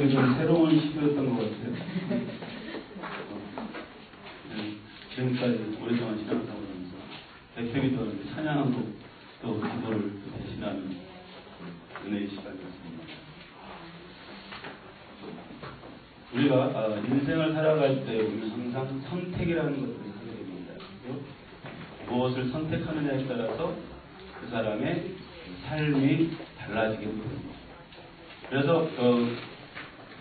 저에게 좀 새로운 시도였던 것 같아요. 지금까지 오랫동안 지나갔다 오면서 대표기도 찬양하고 또 기도를 대신하는 은혜의 시간이었습니다. 우리가 인생을 살아갈 때 우리는 항상 선택이라는 것들을 하게 됩니다. 무엇을 선택하느냐에 따라서 그 사람의 삶이 달라지게 됩니다. 그래서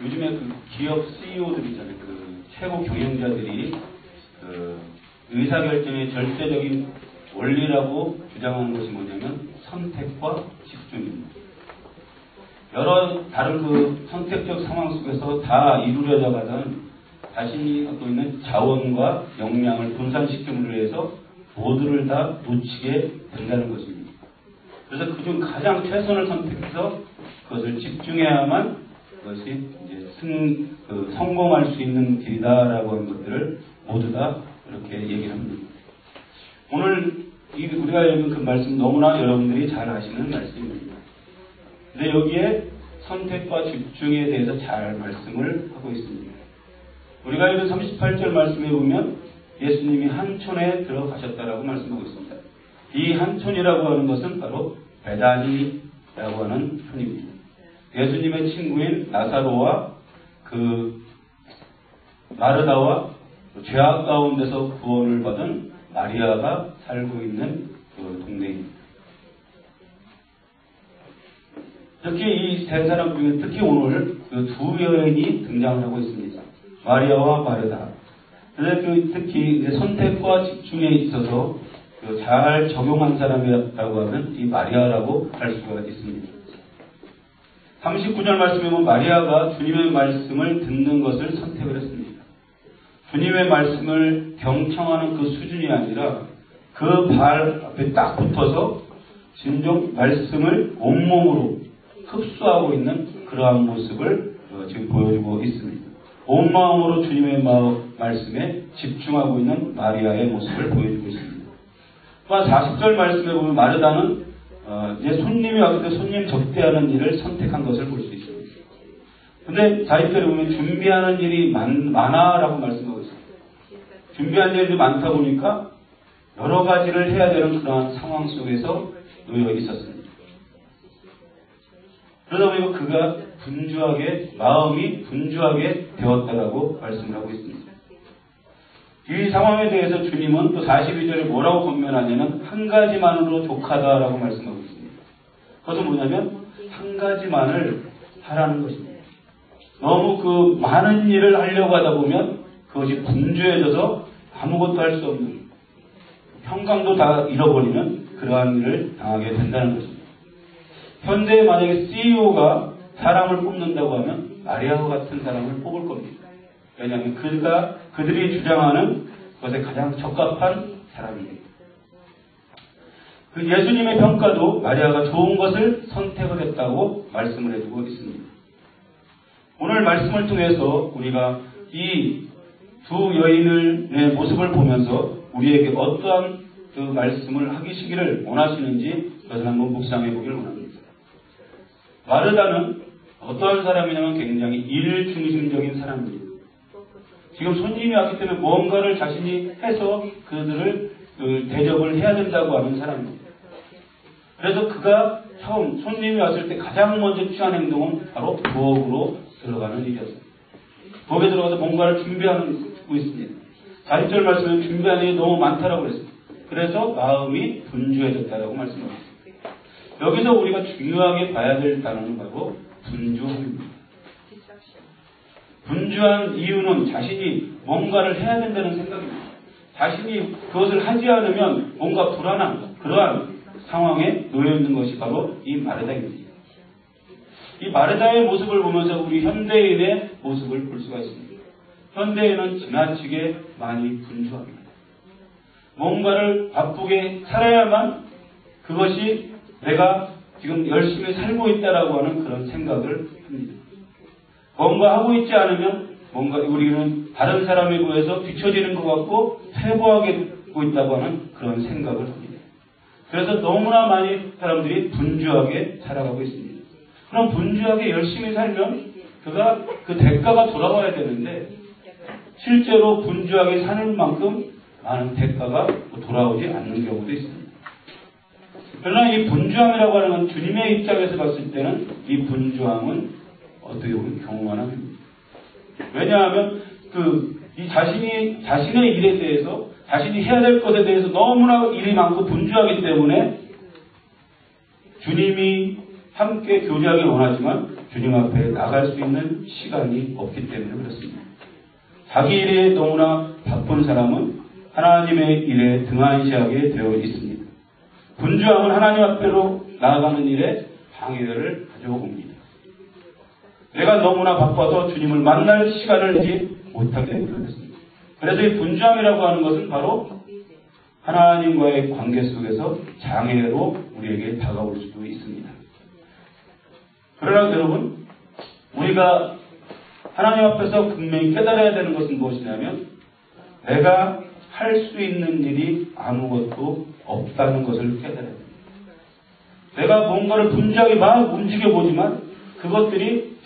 요즘에 그 기업 CEO들 있잖아요. 그 최고 경영자들이 그 의사결정의 절대적인 원리라고 주장하는 것이 뭐냐면 선택과 집중입니다. 여러 다른 그 선택적 상황 속에서 다 이루려다 가던 자신이 갖고 있는 자원과 역량을 분산시킴으로 해서 모두를 다 놓치게 된다는 것입니다. 그래서 그중 가장 최선을 선택해서 그것을 집중해야만 그것이 이제 성공할 수 있는 길이다라고 하는 것들을 모두 다 이렇게 얘기를 합니다. 오늘 우리가 읽은 그 말씀 너무나 여러분들이 잘 아시는 말씀입니다. 근데 여기에 선택과 집중에 대해서 잘 말씀을 하고 있습니다. 우리가 읽은 38절 말씀에 보면 예수님이 한촌에 들어가셨다라고 말씀하고 있습니다. 이 한촌이라고 하는 것은 바로 베다니라고 하는 촌입니다. 예수님의 친구인 나사로와 그 마르다와 죄악 가운데서 구원을 받은 마리아가 살고 있는 그 동네입니다. 특히 이 세 사람 중에 특히 오늘 그 두 여인이 등장을 하고 있습니다. 마리아와 마르다. 그래서 특히 이제 선택과 집중에 있어서 잘 적용한 사람이라고 하면 이 마리아라고 할 수가 있습니다. 39절 말씀에 보면 마리아가 주님의 말씀을 듣는 것을 선택을 했습니다. 주님의 말씀을 경청하는 그 수준이 아니라 그 발 앞에 딱 붙어서 진정 말씀을 온몸으로 흡수하고 있는 그러한 모습을 지금 보여주고 있습니다. 온 마음으로 주님의 말씀에 집중하고 있는 마리아의 모습을 보여주고 있습니다. 또한 40절 말씀에 보면 마르다는 이제 손님이 왔을 때 손님 접대하는 일을 선택한 것을 볼 수 있습니다. 근데 40절에 보면 준비하는 일이 많아라고 말씀하고 있습니다. 준비하는 일이 많다 보니까 여러 가지를 해야 되는 그러한 상황 속에서 놓여 있었습니다. 그러다 보니까 그가 마음이 분주하게 되었다라고 말씀을 하고 있습니다. 이 상황에 대해서 주님은 또 42절에 뭐라고 권면하냐면 한 가지만으로 족하다라고 말씀하고 있습니다. 그것은 뭐냐면 한 가지만을 하라는 것입니다. 너무 그 많은 일을 하려고 하다 보면 그것이 분주해져서 아무것도 할 수 없는 평강도 다 잃어버리는 그러한 일을 당하게 된다는 것입니다. 현대에 만약에 CEO가 사람을 뽑는다고 하면 마리아와 같은 사람을 뽑을 겁니다. 왜냐하면 그들이 주장하는 것에 가장 적합한 사람입니다. 그 예수님의 평가도 마리아가 좋은 것을 선택을 했다고 말씀을 해주고 있습니다. 오늘 말씀을 통해서 우리가 이 두 여인의 모습을 보면서 우리에게 어떠한 그 말씀을 하시기를 원하시는지 그것을 한번 묵상해 보기를 원합니다. 마르다는 어떠한 사람이냐면 굉장히 일 중심적인 사람입니다. 지금 손님이 왔기 때문에 뭔가를 자신이 해서 그들을 대접을 해야 된다고 하는 사람입니다. 그래서 그가 처음 손님이 왔을 때 가장 먼저 취한 행동은 바로 부엌으로 들어가는 일이었습니다. 부엌에 들어가서 뭔가를 준비하고 있습니다. 40절 말씀에 준비하는 일이 너무 많다라고 그랬습니다. 그래서 마음이 분주해졌다라고 말씀합니다. 여기서 우리가 중요하게 봐야 될 단어는 바로 분주함입니다. 분주한 이유는 자신이 뭔가를 해야 된다는 생각입니다. 자신이 그것을 하지 않으면 뭔가 불안한 그러한 상황에 놓여 있는 것이 바로 이 마르다입니다. 이 마르다의 모습을 보면서 우리 현대인의 모습을 볼 수가 있습니다. 현대인은 지나치게 많이 분주합니다. 뭔가를 바쁘게 살아야만 그것이 내가 지금 열심히 살고 있다라고 하는 그런 생각을 합니다. 뭔가 하고 있지 않으면 뭔가 우리는 다른 사람에 비해서 뒤처지는 것 같고 퇴보하게 되고 있다고 하는 그런 생각을 합니다. 그래서 너무나 많이 사람들이 분주하게 살아가고 있습니다. 그럼 분주하게 열심히 살면 그가 그 대가가 돌아와야 되는데 실제로 분주하게 사는 만큼 많은 대가가 돌아오지 않는 경우도 있습니다. 그러나 이 분주함이라고 하는 건 주님의 입장에서 봤을 때는 이 분주함은 어떻게 보면 경건함입니다. 왜냐하면 이 자신의 일에 대해서 자신이 해야 될 것에 대해서 너무나 일이 많고 분주하기 때문에 주님이 함께 교제하기 원하지만 주님 앞에 나갈 수 있는 시간이 없기 때문에 그렇습니다. 자기 일에 너무나 바쁜 사람은 하나님의 일에 등한시하게 되어 있습니다. 분주함은 하나님 앞으로 나아가는 일에 방해를 가져옵니다. 내가 너무나 바빠서 주님을 만날 시간을 내지 못하게 되었습니다. 그래서 이 분주함이라고 하는 것은 바로 하나님과의 관계 속에서 장애로 우리에게 다가올 수도 있습니다. 그러나 여러분, 우리가 하나님 앞에서 분명히 깨달아야 되는 것은 무엇이냐면 내가 할 수 있는 일이 아무것도 없다는 것을 깨달아야 됩니다. 내가 뭔가를 분주하게 막 움직여보지만 그것들이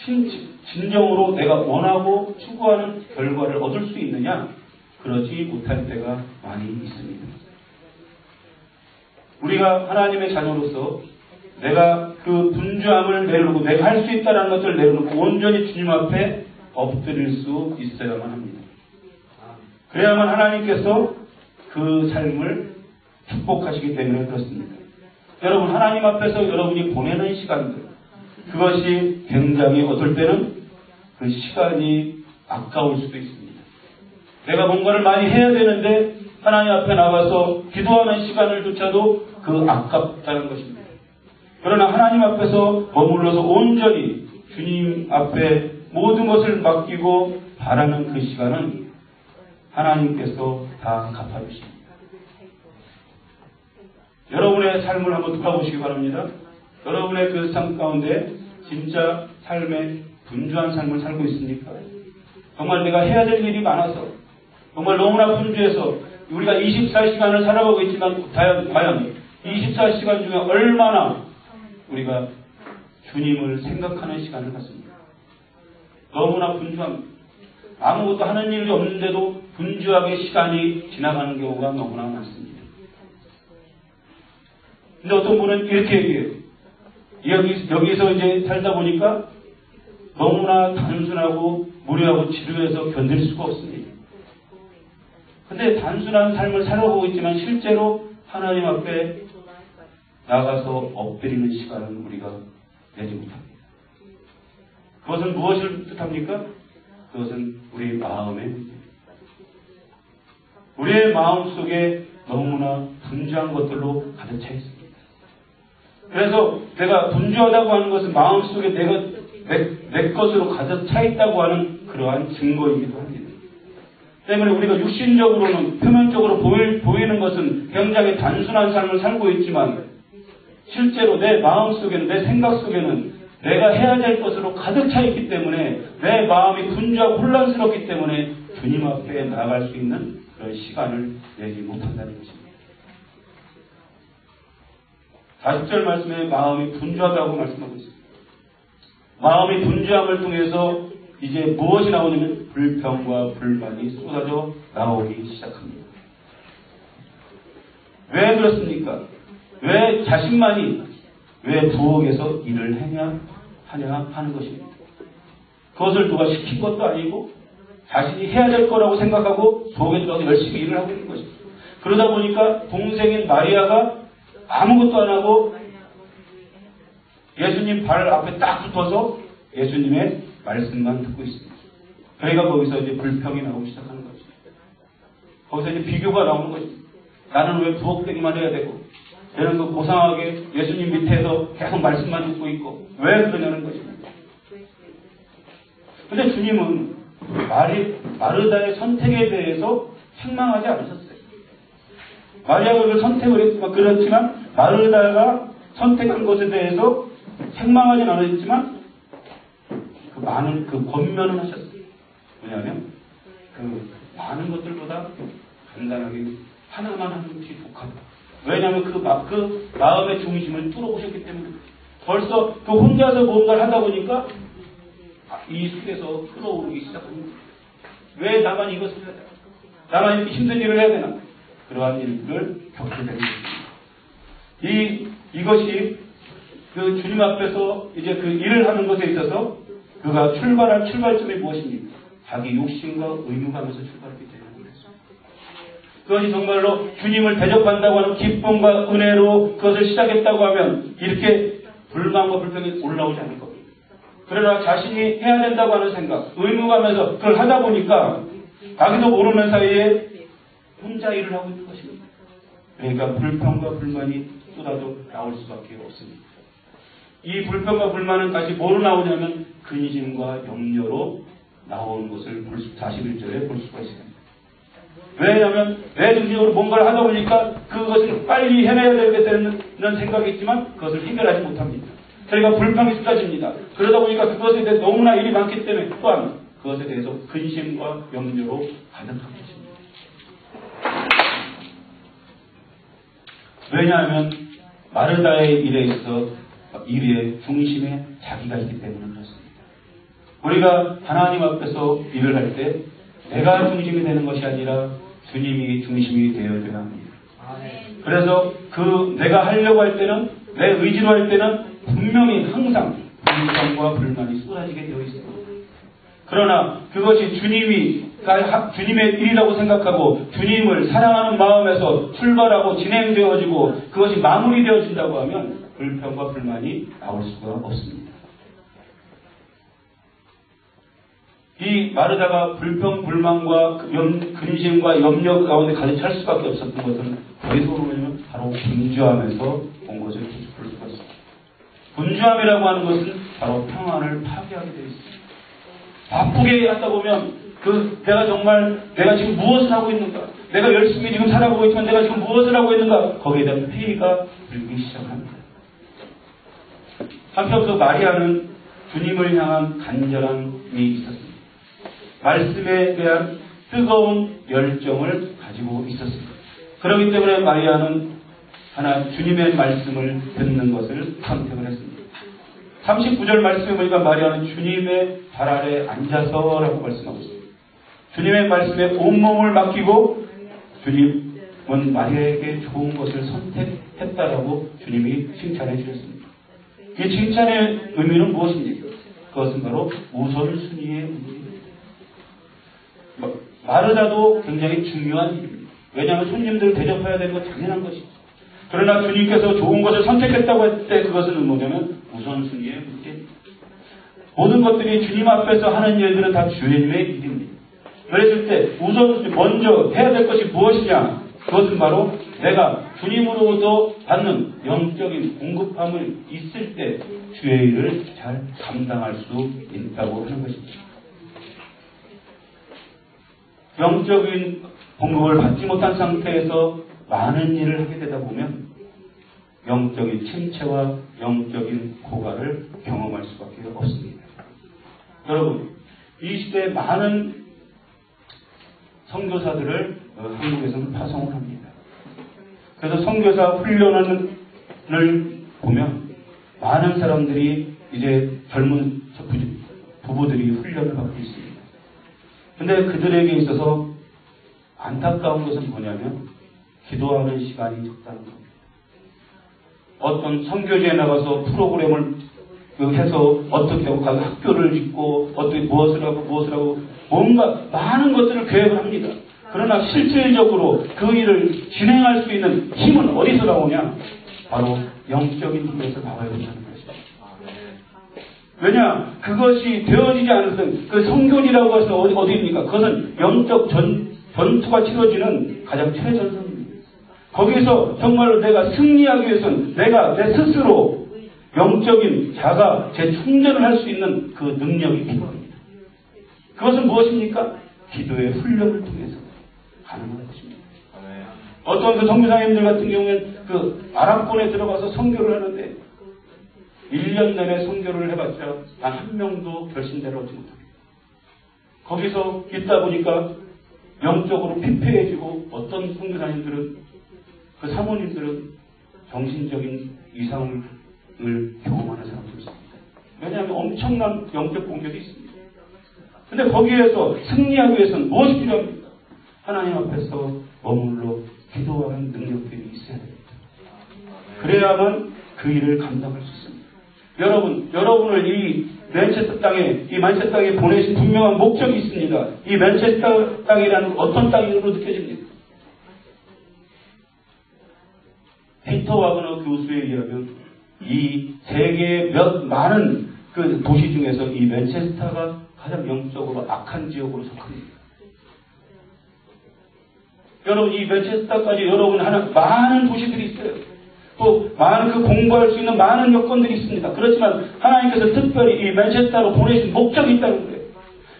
진정으로 내가 원하고 추구하는 결과를 얻을 수 있느냐? 그러지 못할 때가 많이 있습니다. 우리가 하나님의 자녀로서 내가 그 분주함을 내려놓고 내가 할 수 있다는 것을 내려놓고 온전히 주님 앞에 엎드릴 수 있어야만 합니다. 그래야만 하나님께서 그 삶을 축복하시기 때문에 그렇습니다. 여러분, 하나님 앞에서 여러분이 보내는 시간들, 그것이 굉장히 어떨 때는 그 시간이 아까울 수도 있습니다. 내가 뭔가를 많이 해야 되는데 하나님 앞에 나가서 기도하는 시간을조차도 그 아깝다는 것입니다. 그러나 하나님 앞에서 머물러서 온전히 주님 앞에 모든 것을 맡기고 바라는 그 시간은 하나님께서 다 갚아주십니다. 여러분의 삶을 한번 돌아보시기 바랍니다. 여러분의 그 삶 가운데 진짜 삶의 분주한 삶을 살고 있습니까? 정말 내가 해야 될 일이 많아서 정말 너무나 분주해서 우리가 24시간을 살아가고 있지만 과연 24시간 중에 얼마나 우리가 주님을 생각하는 시간을 갖습니다. 너무나 분주합니다. 아무것도 하는 일이 없는데도 분주하게 시간이 지나가는 경우가 너무나 많습니다. 근데 어떤 분은 이렇게 얘기해요. 여기서 이제 살다 보니까 너무나 단순하고 무료하고 지루해서 견딜 수가 없습니다. 근데 단순한 삶을 살아보고 있지만 실제로 하나님 앞에 나가서 엎드리는 시간은 우리가 내지 못합니다. 그것은 무엇을 뜻합니까? 그것은 우리의 마음의 문제입니다. 우리의 마음 속에 너무나 분주한 것들로 가득 차 있습니다. 그래서 내가 분주하다고 하는 것은 마음 속에 내 것으로 가득 차 있다고 하는 그러한 증거이기도 합니다. 때문에 우리가 육신적으로는 표면적으로 보이는 것은 굉장히 단순한 삶을 살고 있지만 실제로 내 마음 속에는 내 생각 속에는 내가 해야 될 것으로 가득 차 있기 때문에 내 마음이 분주하고 혼란스럽기 때문에 주님 앞에 나아갈 수 있는 그런 시간을 내지 못한다는 것입니다. 40절 말씀에 마음이 분주하다고 말씀하고 있습니다. 마음이 분주함을 통해서 이제 무엇이 나오냐면 불평과 불만이 쏟아져 나오기 시작합니다. 왜 그렇습니까? 왜 자신만이 왜 부엌에서 일을 하냐 하는 것입니다. 그것을 누가 시킨 것도 아니고 자신이 해야 될 거라고 생각하고 부엌에 들어가서 열심히 일을 하고 있는 것입니다. 그러다 보니까 동생인 마리아가 아무것도 안 하고 예수님 발 앞에 딱 붙어서 예수님의 말씀만 듣고 있습니다. 그러니까 거기서 이제 불평이 나오기 시작하는 거죠. 거기서 이제 비교가 나오는 것입니다. 나는 왜 부엌대기만 해야 되고 얘는 그 고상하게 예수님 밑에서 계속 말씀만 듣고 있고 왜 그러냐는 것입니다. 근데 주님은 마르다의 선택에 대해서 책망하지 않으셨어요. 마리아가 그 선택을 했지만 그렇지만 마르다가 선택한 것에 대해서 책망하지는 않았지만 그 많은 그 권면을 하셨어요. 왜냐하면 그 많은 것들보다 간단하게 하나만 하는 것이 독하다. 왜냐하면 그 마음의 중심을 뚫어보셨기 때문에 벌써 그 혼자서 뭔가를 하다 보니까 이 속에서 끓어오르기 시작합니다. 왜 나만 이것을 해야 되나? 나만 이렇게 힘든 일을 해야 되나? 그러한 일들을 겪게 되는 것입니다. 이것이 그 주님 앞에서 이제 그 일을 하는 것에 있어서 그가 출발할 출발점이 무엇입니까? 자기 욕심과 의무감에서 출발하게 되는 것입니다. 그것이 정말로 주님을 대접한다고 하는 기쁨과 은혜로 그것을 시작했다고 하면 이렇게 불만과 불평이 올라오지 않을 겁니다. 그러나 자신이 해야 된다고 하는 생각, 의무감에서 그걸 하다 보니까 자기도 모르는 사이에 혼자 일을 하고 있는 것입니다. 그러니까 불평과 불만이 쏟아져 나올 수밖에 없습니다. 이 불평과 불만은 다시 뭐로 나오냐면 근심과 염려로 나오는 것을 41절에 볼 수가 있습니다. 왜냐하면 내 중심으로 뭔가를 하다 보니까 그것을 빨리 해내야 되겠다는 생각이 있지만 그것을 해결하지 못합니다. 저희가 불평이 쏟아집니다. 그러다 보니까 그것에 대해 너무나 일이 많기 때문에 또한 그것에 대해서 근심과 염려로 가득한 것입니다. 왜냐하면 마르다의 일에 있어 일의 중심에 자기가 있기 때문에 그렇습니다. 우리가 하나님 앞에서 일을 할 때 내가 중심이 되는 것이 아니라 주님이 중심이 되어야 합니다. 그래서 그 내가 하려고 할 때는 내 의지로 할 때는 분명히 항상 불평과 불만이 쏟아지게 되어 있습니다. 그러나 그것이 주님의 일이라고 생각하고 주님을 사랑하는 마음에서 출발하고 진행되어지고 그것이 마무리되어진다고 하면 불평과 불만이 나올 수가 없습니다. 이 마르다가 불평, 불만과 근심과 염려 가운데 가득 찰 수밖에 없었던 것은 어디서 오냐면 바로 분주함에서 온 것을 볼 수가 있습니다. 분주함이라고 하는 것은 바로 평안을 파괴하게 되어 있습니다. 바쁘게 하다 보면 내가 지금 무엇을 하고 있는가? 내가 열심히 지금 살아가고 있지만 내가 지금 무엇을 하고 있는가? 거기에 대한 회의가 들기 시작합니다. 한편으로 마리아는 주님을 향한 간절함이 있었습니다. 말씀에 대한 뜨거운 열정을 가지고 있었습니다. 그렇기 때문에 마리아는 주님의 말씀을 듣는 것을 선택을 했습니다. 39절 말씀에 보니까 마리아는 주님의 발 아래 앉아서라고 말씀하고 있습니다. 주님의 말씀에 온몸을 맡기고 주님은 마리아에게 좋은 것을 선택했다라고 주님이 칭찬해 주셨습니다. 이 칭찬의 의미는 무엇입니까? 그것은 바로 우선순위의 의미입니다. 마르다도 굉장히 중요한 일입니다. 왜냐하면 손님들을 대접해야 되는 건 당연한 것이죠. 그러나 주님께서 좋은 것을 선택했다고 할 때 그것은 뭐냐면 우선순위의 문제입니다. 모든 것들이 주님 앞에서 하는 일들은 다 주님의 일입니다. 그랬을 때 우선순위 먼저 해야 될 것이 무엇이냐? 그것은 바로 내가 주님으로부터 받는 영적인 공급함을 있을 때 주의 일을 잘 감당할 수 있다고 하는 것입니다. 영적인 공급을 받지 못한 상태에서 많은 일을 하게 되다 보면 영적인 침체와 영적인 고갈을 경험할 수밖에 없습니다. 여러분, 이 시대에 많은 선교사들을 한국에서는 파송을 합니다. 그래서 선교사 훈련을 보면 많은 사람들이 이제 젊은 부부들이 훈련을 받고 있습니다. 근데 그들에게 있어서 안타까운 것은 뭐냐면 기도하는 시간이 적다는 겁니다. 어떤 선교지에 나가서 프로그램을 해서 어떻게 하고 학교를 짓고 어떻게 무엇을 하고 뭔가 많은 것들을 계획을 합니다. 그러나 실질적으로 그 일을 진행할 수 있는 힘은 어디서 나오냐? 바로 영적인 힘에서 나와야 된다는 것입니다. 왜냐? 그것이 되어지지 않았던 그 성교지라고 해서 어디입니까? 그것은 영적 전투가 치러지는 가장 최전선입니다. 거기서 정말로 내가 승리하기 위해서는 내가 내 스스로 영적인 자가 재충전을 할 수 있는 그 능력이 필요합니다. 그것은 무엇입니까? 기도의 훈련을 통해서 가능한 것입니다. 어떤 그 선교사님들 같은 경우에는 그 아랍권에 들어가서 선교를 하는데 1년 내내 선교를 해봤자 단 한 명도 결신대로 얻지 못합니다. 거기서 있다 보니까 영적으로 피폐해지고 어떤 선교사님들은 그 사모님들은 정신적인 이상을 경험하는 사람들이 있습니다. 왜냐하면 엄청난 영적 공격이 있습니다. 근데 거기에서 승리하기 위해서는 무엇이 필요합니까? 하나님 앞에서 머물러 기도하는 능력들이 있어야 됩니다. 그래야만 그 일을 감당할 수 있습니다. 여러분을 이 맨체스터 땅에 보내신 분명한 목적이 있습니다. 이 맨체스터 땅이라는 어떤 땅으로 느껴집니까? 피터 와그너 교수에 의하면 이 세계의 많은 그 도시 중에서 이 맨체스터가 가장 영적으로 악한 지역으로 속합니다. 여러분, 이 맨체스터까지 여러분 하는 많은 도시들이 있어요. 또 많은 그 공부할 수 있는 많은 여건들이 있습니다. 그렇지만 하나님께서 특별히 이 맨체스터로 보내신 목적이 있다는 거예요.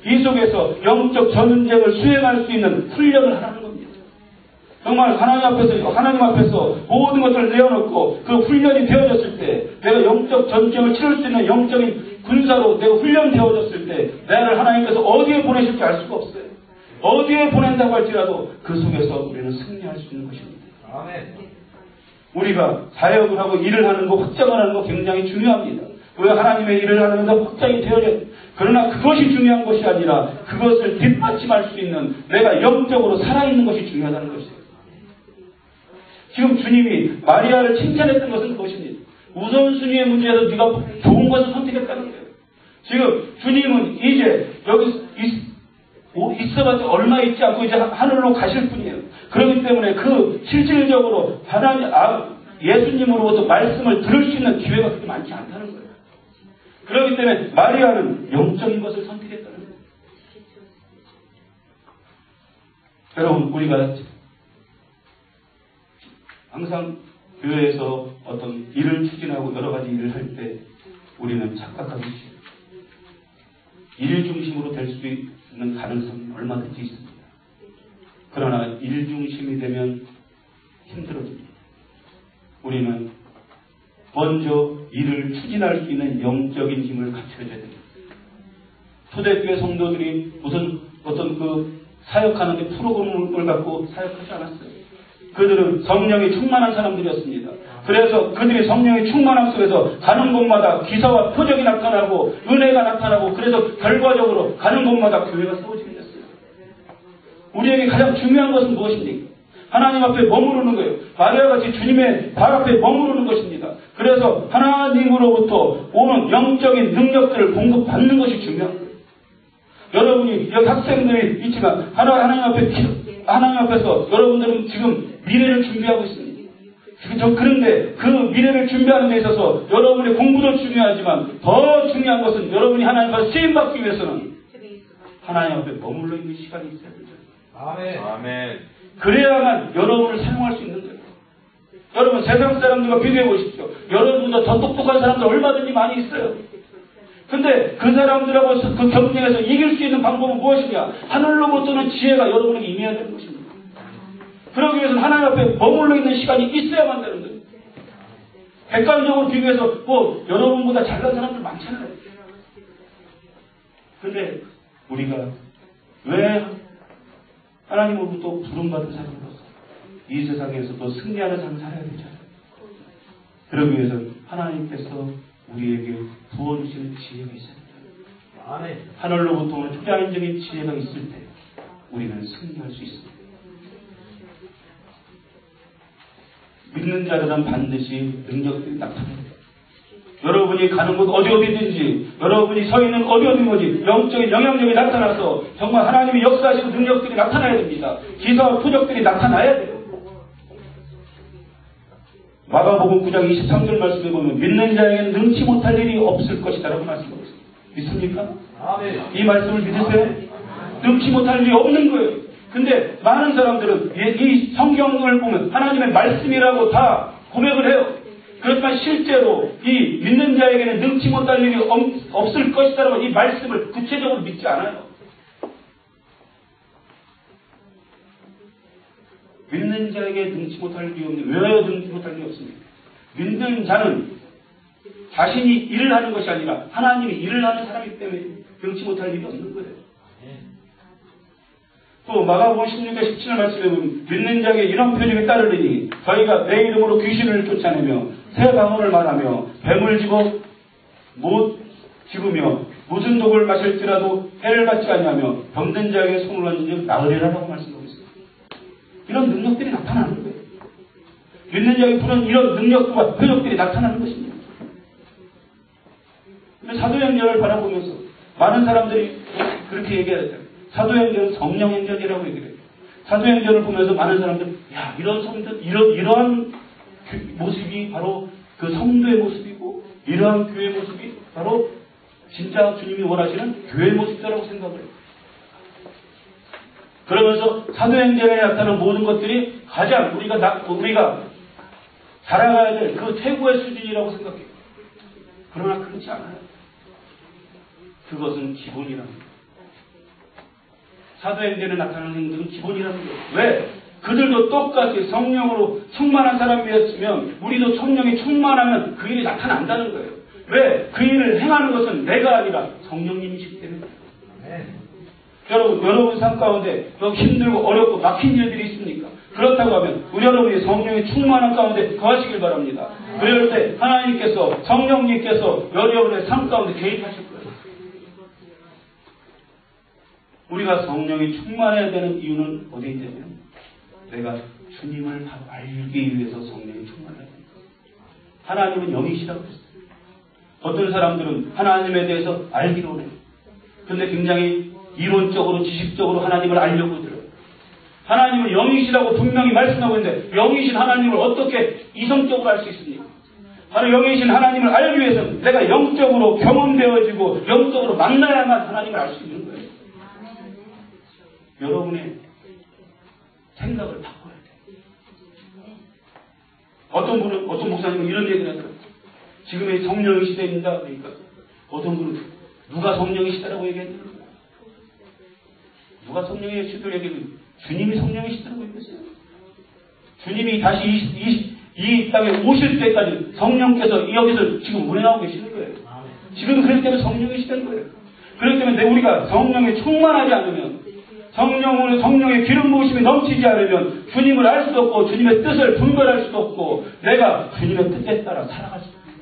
이 속에서 영적 전쟁을 수행할 수 있는 훈련을 하라는 겁니다. 정말 하나님 앞에서 모든 것을 내어놓고 그 훈련이 되어졌을 때, 내가 영적 전쟁을 치를 수 있는 영적인 군사로 내가 훈련되어졌을 때, 나를 하나님께서 어디에 보내실지 알 수가 없어요. 어디에 보낸다고 할지라도 그 속에서 우리는 승리할 수 있는 것입니다. 아멘. 우리가 사역을 하고 일을 하는 거, 확장을 하는 거 굉장히 중요합니다. 우리가 하나님의 일을 하면서 확장이 되어야 돼. 그러나 그것이 중요한 것이 아니라 그것을 뒷받침할 수 있는 내가 영적으로 살아있는 것이 중요하다는 것이에요. 지금 주님이 마리아를 칭찬했던 것은 무엇입니까? 우선순위의 문제에서 네가 좋은 것을 선택했다는 거예요. 지금 주님은 이제 여기 있어봤자 얼마 있지 않고 이제 하늘로 가실 분이에요. 그렇기 때문에 그 실질적으로 예수님으로부터 말씀을 들을 수 있는 기회가 그렇게 많지 않다는 거예요. 그렇기 때문에 마리아는 영적인 것을 선택했다는 거예요. 여러분, 우리가 항상 교회에서 어떤 일을 추진하고 여러 가지 일을 할 때 우리는 착각하기 쉬워요. 일 중심으로 될 수 있는 가능성이 얼마든지 있습니다. 그러나 일 중심이 되면 힘들어집니다. 우리는 먼저 일을 추진할 수 있는 영적인 힘을 갖춰야 됩니다. 초대교회 성도들이 무슨 어떤 사역하는 데 프로그램을 갖고 사역하지 않았어요. 그들은 성령이 충만한 사람들이었습니다. 그래서 그들이 성령의 충만함 속에서 가는 곳마다 기사와 표적이 나타나고 은혜가 나타나고, 그래서 결과적으로 가는 곳마다 교회가 세워지게 됐어요. 우리에게 가장 중요한 것은 무엇입니까? 하나님 앞에 머무르는 거예요. 마리아같이 주님의 발 앞에 머무르는 것입니다. 그래서 하나님으로부터 오는 영적인 능력들을 공급받는 것이 중요한 거예요. 여러분이 여기 학생들이 있지만 하나님 앞에서 여러분들은 지금 미래를 준비하고 있습니다. 그런데 그 미래를 준비하는 데 있어서 여러분의 공부도 중요하지만 더 중요한 것은 여러분이 하나님 앞에 쓰임받기 위해서는 하나님 앞에 머물러 있는 시간이 있어야 되죠. 아멘. 아멘. 그래야만 여러분을 사용할 수 있는 거예요. 여러분, 세상 사람들과 비교해 보십시오. 여러분보다 더 똑똑한 사람들 얼마든지 많이 있어요. 근데 그 사람들하고 그 경쟁에서 이길 수 있는 방법은 무엇이냐? 하늘로부터는 지혜가 여러분에게 임해야 되는 것입니다. 그러기 위해서는 하나님 앞에 머물러 있는 시간이 있어야만 되는 거예요. 객관적으로 비교해서 여러분보다 잘난 사람들 많잖아요. 근데 우리가 왜 하나님으로부터 부름받은 사람으로서 이 세상에서도 승리하는 삶을 살아야 되잖아요. 그러기 위해서는 하나님께서 우리에게 부어주시는 지혜가 있어야 돼요. 하늘로부터 오는 초자연적인 지혜가 있을 때 우리는 승리할 수 있습니다. 믿는 자들은 반드시 능력들이 나타납니다. 여러분이 가는 곳 어디든지, 여러분이 서 있는 어디든지 영적인 영향력이 나타나서 정말 하나님의 역사하시는 능력들이 나타나야 됩니다. 기사와 표적들이 나타나야 돼요. 마가복음 9장 23절 말씀에 보면 믿는 자에게는 능치 못할 일이 없을 것이다라고 말씀하고 있습니다. 믿습니까? 이 말씀을 믿으세요? 능치 못할 일이 없는 거예요. 근데 많은 사람들은 이 성경을 보면 하나님의 말씀이라고 다 고백을 해요. 그렇지만 실제로 이 믿는 자에게는 능치 못할 일이 없을 것이다라고 이 말씀을 구체적으로 믿지 않아요. 믿는 자에게 능치 못할 일이 없는데 왜 능치 못할 일이 없습니까? 믿는 자는 자신이 일을 하는 것이 아니라 하나님이 일을 하는 사람이기 때문에 능치 못할 일이 없는 거예요. 또 마가복음 16장 17절 말씀에 보면 믿는 자에게 이런 표적이 따르리니 저희가 내 이름으로 귀신을 쫓아내며 새 방언을 말하며 뱀을 집어 못 집으며 무슨 독을 마실지라도 해를 받지 않냐며 병든 자에게 손을 얹은 나으리라라고 말씀하고 있습니다. 이런 능력들이 나타나는 거예요. 믿는 자에게 부는 이런 능력과 표적들이 나타나는 것입니다. 사도행전을 바라보면서 많은 사람들이 그렇게 얘기하죠. 사도행전은 성령행전이라고 얘기해요. 사도행전을 보면서 많은 사람들, 야, 이런 성전, 이러한 모습이 바로 그 성도의 모습이고, 이러한 교회의 모습이 바로 진짜 주님이 원하시는 교회의 모습이라고 생각을 해요. 그러면서 사도행전에 나타나는 모든 것들이 가장 우리가 살아가야 될 그 최고의 수준이라고 생각해요. 그러나 그렇지 않아요. 그것은 기본이라는 거예요. 사도행전에 나타나는 행동은 기본이라는 거예요. 왜? 그들도 똑같이 성령으로 충만한 사람이었으면 우리도 성령이 충만하면 그 일이 나타난다는 거예요. 왜? 그 일을 행하는 것은 내가 아니라 성령님이시기 때문에. 여러분 삶 가운데 힘들고 어렵고 막힌 일들이 있습니까? 그렇다고 하면 우리 여러분이 성령의 충만한 가운데 거하시길 바랍니다. 그럴 때 하나님께서 성령님께서 여러분의 삶 가운데 개입하실 거예요. 우리가 성령이 충만해야 되는 이유는 어디에 있냐면 내가 주님을 바로 알기 위해서 성령이 충만해야 됩니다. 하나님은 영이시라고 했어요. 어떤 사람들은 하나님에 대해서 알기로 해요. 그런데 굉장히 이론적으로 지식적으로 하나님을 알려고 들어요. 하나님은 영이시라고 분명히 말씀하고 있는데 영이신 하나님을 어떻게 이성적으로 알 수 있습니까? 바로 영이신 하나님을 알기 위해서는 내가 영적으로 경험되어지고 영적으로 만나야만 하나님을 알 수 있는 거예요. 여러분의 생각을 바꿔야 돼요. 어떤 목사님은 이런 얘기를 하더라고요. 지금의 성령의 시대입니다. 그러니까 어떤 분은 누가 성령의 시대라고 얘기했는데 누가 성령의 시대라고 얘기했는데 주님이 성령의 시대라고 얘기했어요. 주님이 다시 이 땅에 오실 때까지 성령께서 여기서 지금 운행하고 계시는 거예요. 지금 그렇기 때문에 성령의 시대인 거예요. 그렇기 때문에 우리가 성령에 충만하지 않으면 성령의 기름 부으심이 넘치지 않으면 주님을 알 수도 없고 주님의 뜻을 분별할 수도 없고 내가 주님의 뜻에 따라 살아갈 수도 없는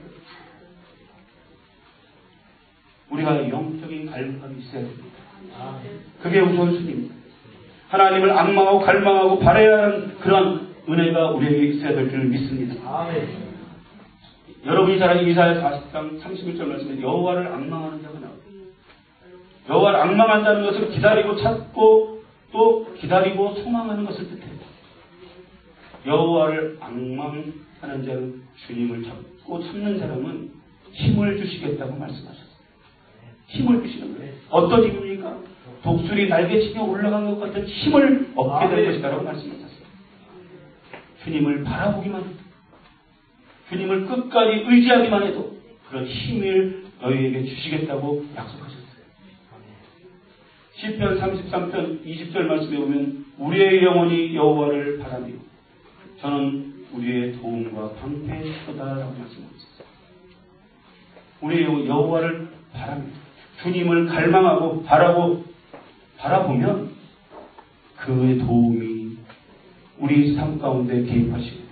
거예요. 우리가 영적인 갈망이 있어야 됩니다. 그게 우선순위입니다. 하나님을 악망하고 갈망하고 바라야 하는 그런 은혜가 우리에게 있어야 될 줄 믿습니다. 여러분이 잘 아는 이사야 40장 31절 말씀에 여호와를 악망하는 자가 나옵니다. 여호와를 악망한다는 것을 기다리고 찾고 또 기다리고 소망하는 것을 뜻해요. 여호와를 악망하는 자는 주님을 찾고 찾는 사람은 힘을 주시겠다고 말씀하셨어요. 힘을 주시는 거예요. 어떤 힘입니까? 독수리 날개치며 올라간 것 같은 힘을 얻게 될 것이다라고 말씀하셨어요. 주님을 바라보기만 해도 주님을 끝까지 의지하기만 해도 그런 힘을 너희에게 주시겠다고 약속하셨어요. 시편 33편 20절 말씀에 보면 우리의 영혼이 여호와를 바라며 저는 우리의 도움과 방패시도다라고 말씀하고 있습니다. 우리의 영혼 여호와를 바라며 주님을 갈망하고 바라보면 그의 도움이 우리 삶 가운데 개입하시고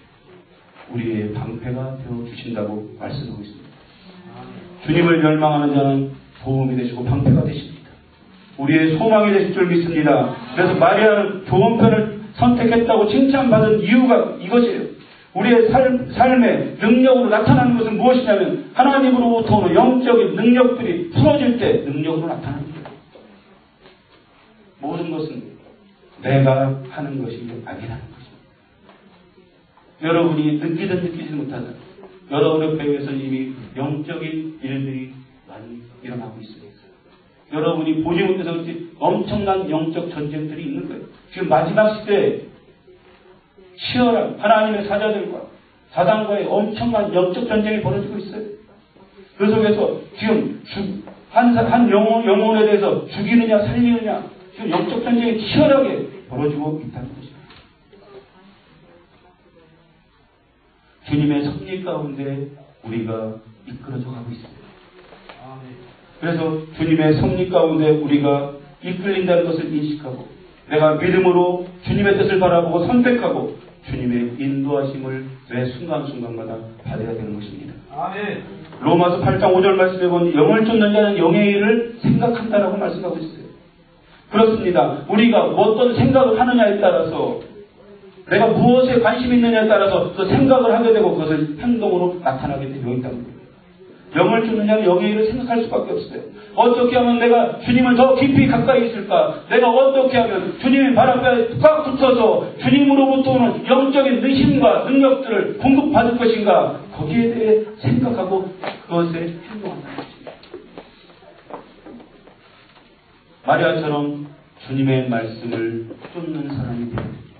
우리의 방패가 되어주신다고 말씀하고 있습니다. 주님을 멸망하는 자는 도움이 되시고 방패가 되십니다. 우리의 소망이 되실 줄 믿습니다. 그래서 마리아는 좋은 편을 선택했다고 칭찬받은 이유가 이것이에요. 우리의 삶의 능력으로 나타나는 것은 무엇이냐면 하나님으로부터 오는 영적인 능력들이 풀어질 때 능력으로 나타나는 거예요. 모든 것은 내가 하는 것이 아니라는 것입니다. 여러분이 느끼든 느끼지 못하든 여러분의 배후에서 이미 영적인 일들이 많이 일어나고 있습니다. 여러분이 보지 못해서 그렇지 엄청난 영적 전쟁들이 있는 거예요. 지금 마지막 시대에 치열한 하나님의 사자들과 사단과의 엄청난 영적 전쟁이 벌어지고 있어요. 그 속에서 지금 한 영혼에 대해서 죽이느냐 살리느냐 지금 영적 전쟁이 치열하게 벌어지고 있다는 것입니다. 주님의 섭리 가운데 우리가 이끌어져 가고 있습니다. 그래서 주님의 섭리 가운데 우리가 이끌린다는 것을 인식하고 내가 믿음으로 주님의 뜻을 바라보고 선택하고 주님의 인도하심을 매 순간순간마다 받아야 되는 것입니다. 아멘. 로마서 8장 5절 말씀에 보면 영을 쫓는 자는 영의 일을 생각한다라고 말씀하고 있어요. 그렇습니다. 우리가 어떤 생각을 하느냐에 따라서 내가 무엇에 관심이 있느냐에 따라서 그 생각을 하게 되고 그것을 행동으로 나타나게 되는 영이 있다는 거예요. 영을 쫓는 자는 영의 일을 생각할 수밖에 없어요. 어떻게 하면 내가 주님을 더 깊이 가까이 있을까? 내가 어떻게 하면 주님의 발 앞에 꽉 붙어서 주님으로부터 오는 영적인 힘과 능력들을 공급받을 것인가? 거기에 대해 생각하고 그것에 행동한다는 것입니다. 마리아처럼 주님의 말씀을 쫓는 사람이 되어야 됩니다.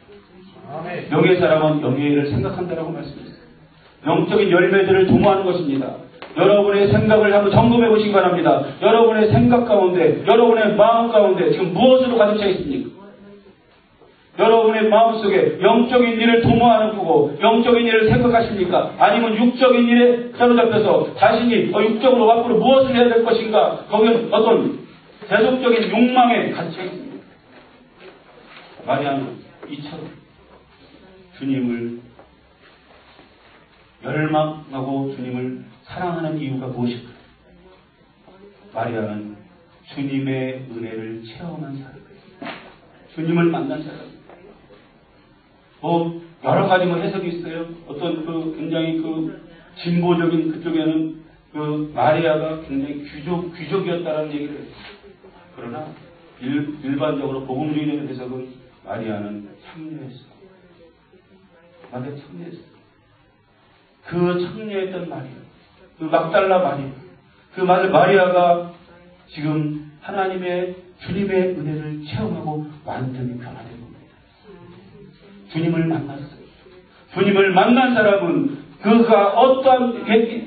영의 사람은 영의 일을 생각한다라고 말씀했어요. 영적인 열매들을 도모하는 것입니다. 여러분의 생각을 한번 점검해 보시기 바랍니다. 여러분의 생각 가운데, 여러분의 마음 가운데 지금 무엇으로 가득 차 있습니까? 여러분의 마음속에 영적인 일을 도모하는 거고 영적인 일을 생각하십니까? 아니면 육적인 일에 사로잡혀서 자신이 육적으로 앞으로 무엇을 해야 될 것인가? 거기는 어떤 대속적인 욕망에 갇혀 있습니다. 마리아는 이처럼 주님을 열망하고 주님을 사랑하는 이유가 무엇일까? 마리아는 주님의 은혜를 체험한 사람이에요. 주님을 만난 사람이에요. 여러 가지 해석이 있어요. 어떤 굉장히 진보적인 그쪽에는 마리아가 굉장히 귀족이었다라는 얘기를 해요. 그러나 일반적으로 복음주의적인 해석은 마리아는 창녀였어요. 마리아 창녀였어요. 그 창녀였던 마리아, 그 막달라 마리아, 그 마리아가 지금 하나님의 주님의 은혜를 체험하고 완전히 변화된 겁니다. 주님을 만났어요. 주님을 만난 사람은 그가 어떠한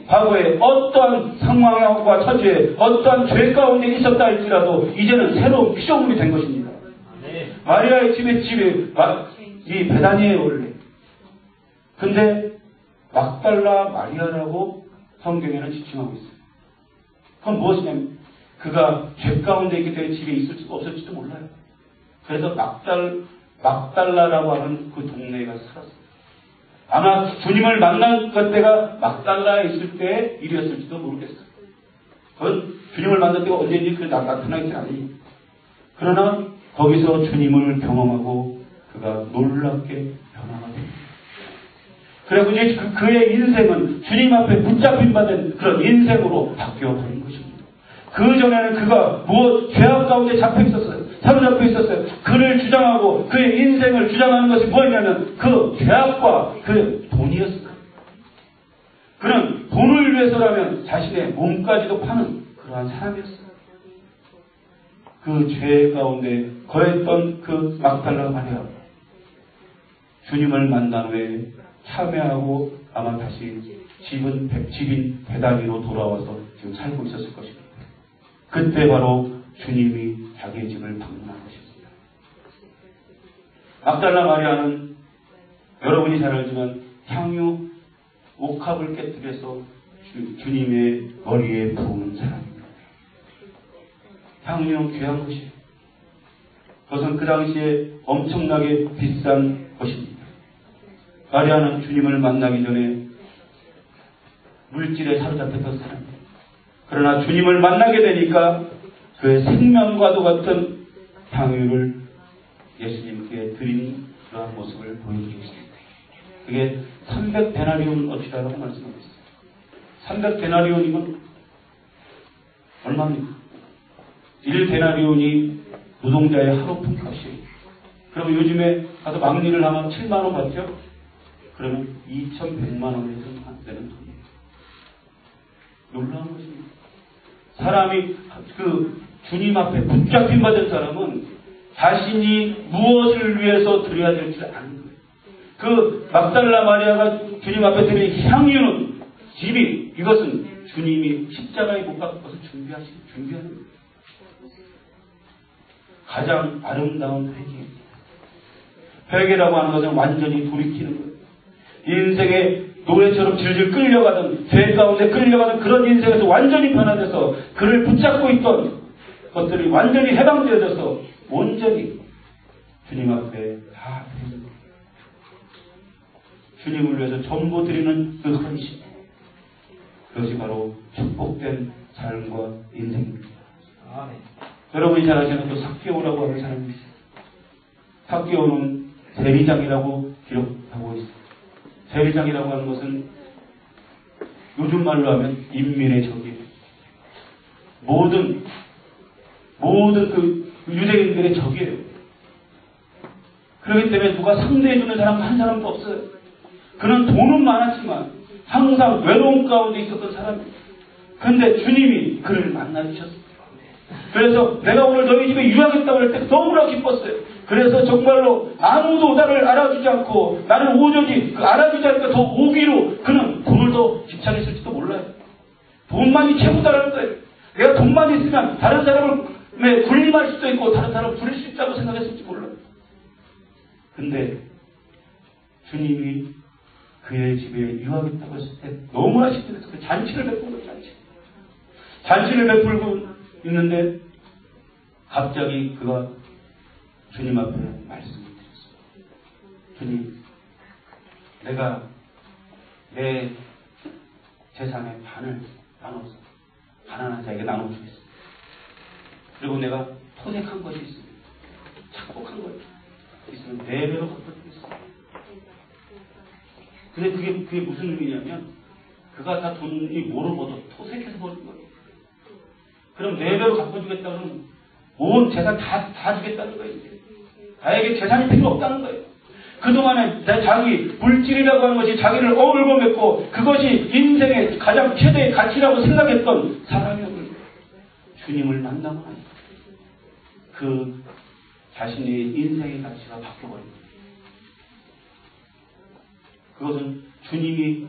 과거에 어떠한 상황과 처지에 어떠한 죄 가운데 있었다 할지라도 이제는 새로운 피조물이 된 것입니다. 마리아의 집이 이 베다니에 원래. 근데 막달라 마리아라고 성경에는 지칭하고 있어요. 그건 무엇이냐면 그가 죄 가운데 있기 때문에 집에 있을지 없을지도 몰라요. 그래서 막달라라고 하는 그 동네가 살았어요. 아마 주님을 만난 그때가 막달라에 있을 때 일이었을지도 모르겠어요. 그건 주님을 만날 때가 언제인지 나타나지 않으니. 그러나 거기서 주님을 경험하고 그가 놀랍게 변화가 됩니다. 그리고 이제 그의 인생은 주님 앞에 붙잡힌 받은 그런 인생으로 바뀌어버린 것입니다. 그 전에는 그가 죄악 가운데 잡혀 있었어요. 사로잡혀 있었어요. 그를 주장하고 그의 인생을 주장하는 것이 뭐였냐면 그 죄악과 그 돈이었어요. 그는 돈을 위해서라면 자신의 몸까지도 파는 그러한 사람이었어요. 그 죄 가운데 거했던 그 막달라 마리아 주님을 만난 후에 참회하고 아마 다시 집인 베다니로 돌아와서 지금 살고 있었을 것입니다. 그때 바로 주님이 자기의 집을 방문한 것입니다. 막달라 마리아는 여러분이 잘 알지만 향유 옥합을 깨뜨려서 주님의 머리에 부은 사람입니다. 향유는 귀한 것이에요. 그것은 그 당시에 엄청나게 비싼 것입니다. 마리아는 주님을 만나기 전에 물질에 사로잡혔던 사람입니다. 그러나 주님을 만나게 되니까 그의 생명과도 같은 향유를 예수님께 드린 그러한 모습을 보여주고 있습니다. 그게 300데나리온 어치라고 말씀하고 있어요. 300데나리온이면 얼마입니까? 1데나리온이 노동자의 하루 품값이에요. 그러면 요즘에 가서 막리를 하면 7만원 받죠? 그러면 2,100만원에 되는 돈이에요. 놀라운 것입니다. 사람이 주님 앞에 붙잡힌 받은 사람은 자신이 무엇을 위해서 드려야 될지 아는 거예요. 그 막달라 마리아가 주님 앞에 드린 향유는 이것은 주님이 십자가에 못 박은 것을 준비하는 거예요. 가장 아름다운 회개입니다. 회개라고 하는 것은 완전히 돌이키는 거예요. 인생의 노래처럼 질질 끌려가던 죄 가운데 끌려가던 그런 인생에서 완전히 변화돼서 그를 붙잡고 있던 것들이 완전히 해방되어져서 온전히 주님 앞에 다 드리는 거예요. 주님을 위해서 전부 드리는 그 헌신, 그것이 바로 축복된 삶과 인생입니다. 여러분이 잘 아시는 또 삭개오라고 하는 사람이 있어요. 삭개오는 세리장이라고 기록하고 있어요. 세리장이라고 하는 것은 요즘 말로 하면 인민의 적이에요. 모든 그 유대인들의 적이에요. 그렇기 때문에 누가 상대해주는 사람 한 사람도 없어요. 그는 돈은 많았지만 항상 외로움 가운데 있었던 사람이에요. 그런데 주님이 그를 만나주셨어요. 그래서 내가 오늘 너희 집에 유하겠다고 할 때 너무나 기뻤어요. 그래서 정말로 아무도 나를 알아주지 않고 나를 오저지 알아주지 않으니까 더 오기로 그는 돈을 더 집착했을지도 몰라요. 돈만이 최고다라는 거예요. 내가 돈만 있으면 다른 사람을 군림할 수도 있고 다른 사람을 부릴 수 있다고 생각했을지 몰라요. 근데 주님이 그의 집에 유하겠다고 했을 때 너무나 시끄러워서 그 잔치를 베푼 거예요. 잔치를 베풀고 있는데 갑자기 그가 주님 앞에 말씀을 드렸어요. 주님, 내가 내 재산의 반을 나눠서 가난한 자에게 나눠주겠습니다. 그리고 내가 토색한 것이 있으면, 착복한 것이 있으면 4배로 갚아주겠습니다. 근데 그게 무슨 의미냐면 그가 다 돈이 모르고도 토색해서 버린 거예요. 그럼 4배로 갚아주겠다는 온 재산 다 주겠다는 거예요. 나에게 재산이 필요 없다는 거예요. 그동안에 자기 물질이라고 하는 것이 자기를 어물고 맺고 그것이 인생의 가장 최대의 가치라고 생각했던 사람이 주님을 만나고 나니 그 자신의 인생의 가치가 바뀌어버립니다. 그것은 주님이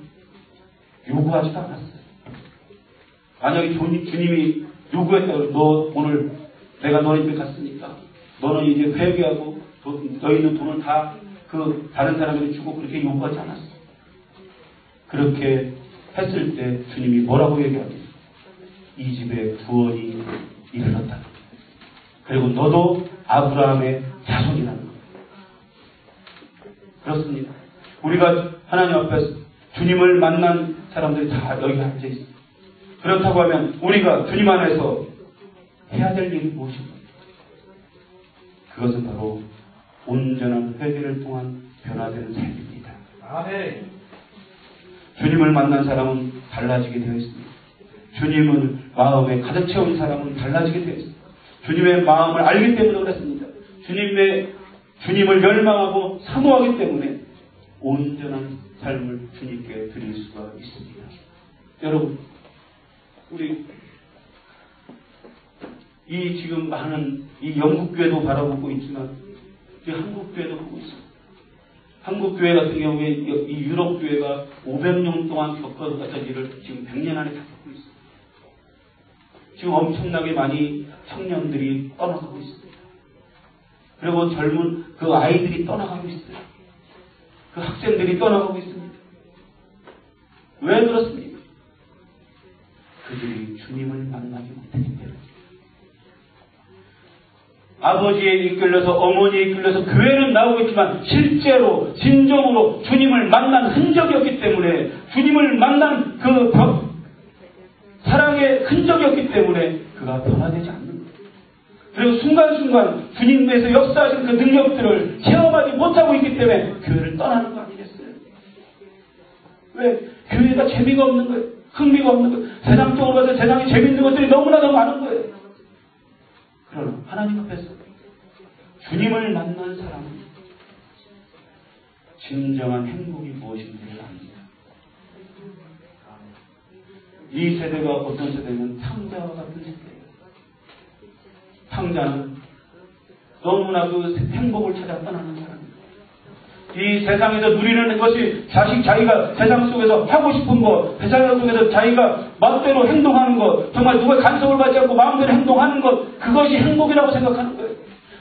요구하지도 않았어요. 만약에 주님이 요구했다고 너 오늘 내가 너희 집에 갔으니까 너는 이제 회개하고 너희는 돈을 다 그 다른 사람에게 주고 그렇게 요구하지 않았어. 그렇게 했을 때 주님이 뭐라고 얘기하겠어요? 이 집에 구원이 이르렀다. 그리고 너도 아브라함의 자손이라는 거예요. 그렇습니다. 우리가 하나님 앞에서 주님을 만난 사람들이 다 여기 앉아 있습니다. 그렇다고 하면 우리가 주님 안에서 해야 될 일이 무엇입니까? 그것은 바로 온전한 회개를 통한 변화되는 삶입니다. 아멘. 주님을 만난 사람은 달라지게 되어 있습니다. 주님을 마음에 가득 채운 사람은 달라지게 되어 있습니다. 주님의 마음을 알기 때문에 그렇습니다. 주님을 열망하고 사모하기 때문에 온전한 삶을 주님께 드릴 수가 있습니다. 여러분, 우리 이 지금 많은 이 영국교회도 바라보고 있지만 이 한국교회도 보고 있습니다. 한국교회 같은 경우에 이 유럽교회가 500년 동안 겪어갔던 일을 지금 100년 안에 다 겪고 있습니다. 지금 엄청나게 많이 청년들이 떠나가고 있습니다. 그리고 젊은 그 아이들이 떠나가고 있어요. 그 학생들이 떠나가고 있습니다. 왜 그렇습니까? 그들이 주님을 만나지 못하기 때문에. 아버지에 이끌려서 어머니에 이끌려서 교회는 나오고 있지만 실제로 진정으로 주님을 만난 흔적이 없기 때문에 주님을 만난 그 사랑의 흔적이 없기 때문에 그가 변화되지 않는 거예요. 그리고 순간순간 주님께서 역사하신 그 능력들을 체험하지 못하고 있기 때문에 교회를 떠나는 거 아니겠어요? 왜? 교회가 재미가 없는 거예요. 흥미가 없는 거예요. 세상적으로 봐서 세상에 재밌는 것들이 너무나도 많은 거예요. 그러나 하나님 앞에서 주님을 만난 사람은 진정한 행복이 무엇인지를 압니다. 이 세대가 어떤 세대는 탕자와 같은 세대예요. 탕자는 너무나 그 행복을 찾아 떠나는 사람입니다. 이 세상에서 누리는 것이 자기가 세상 속에서 하고 싶은 것, 세상 속에서 자기가 마음대로 행동하는 것, 정말 누가 간섭을 받지 않고 마음대로 행동하는 것, 그것이 행복이라고 생각하는 거예요.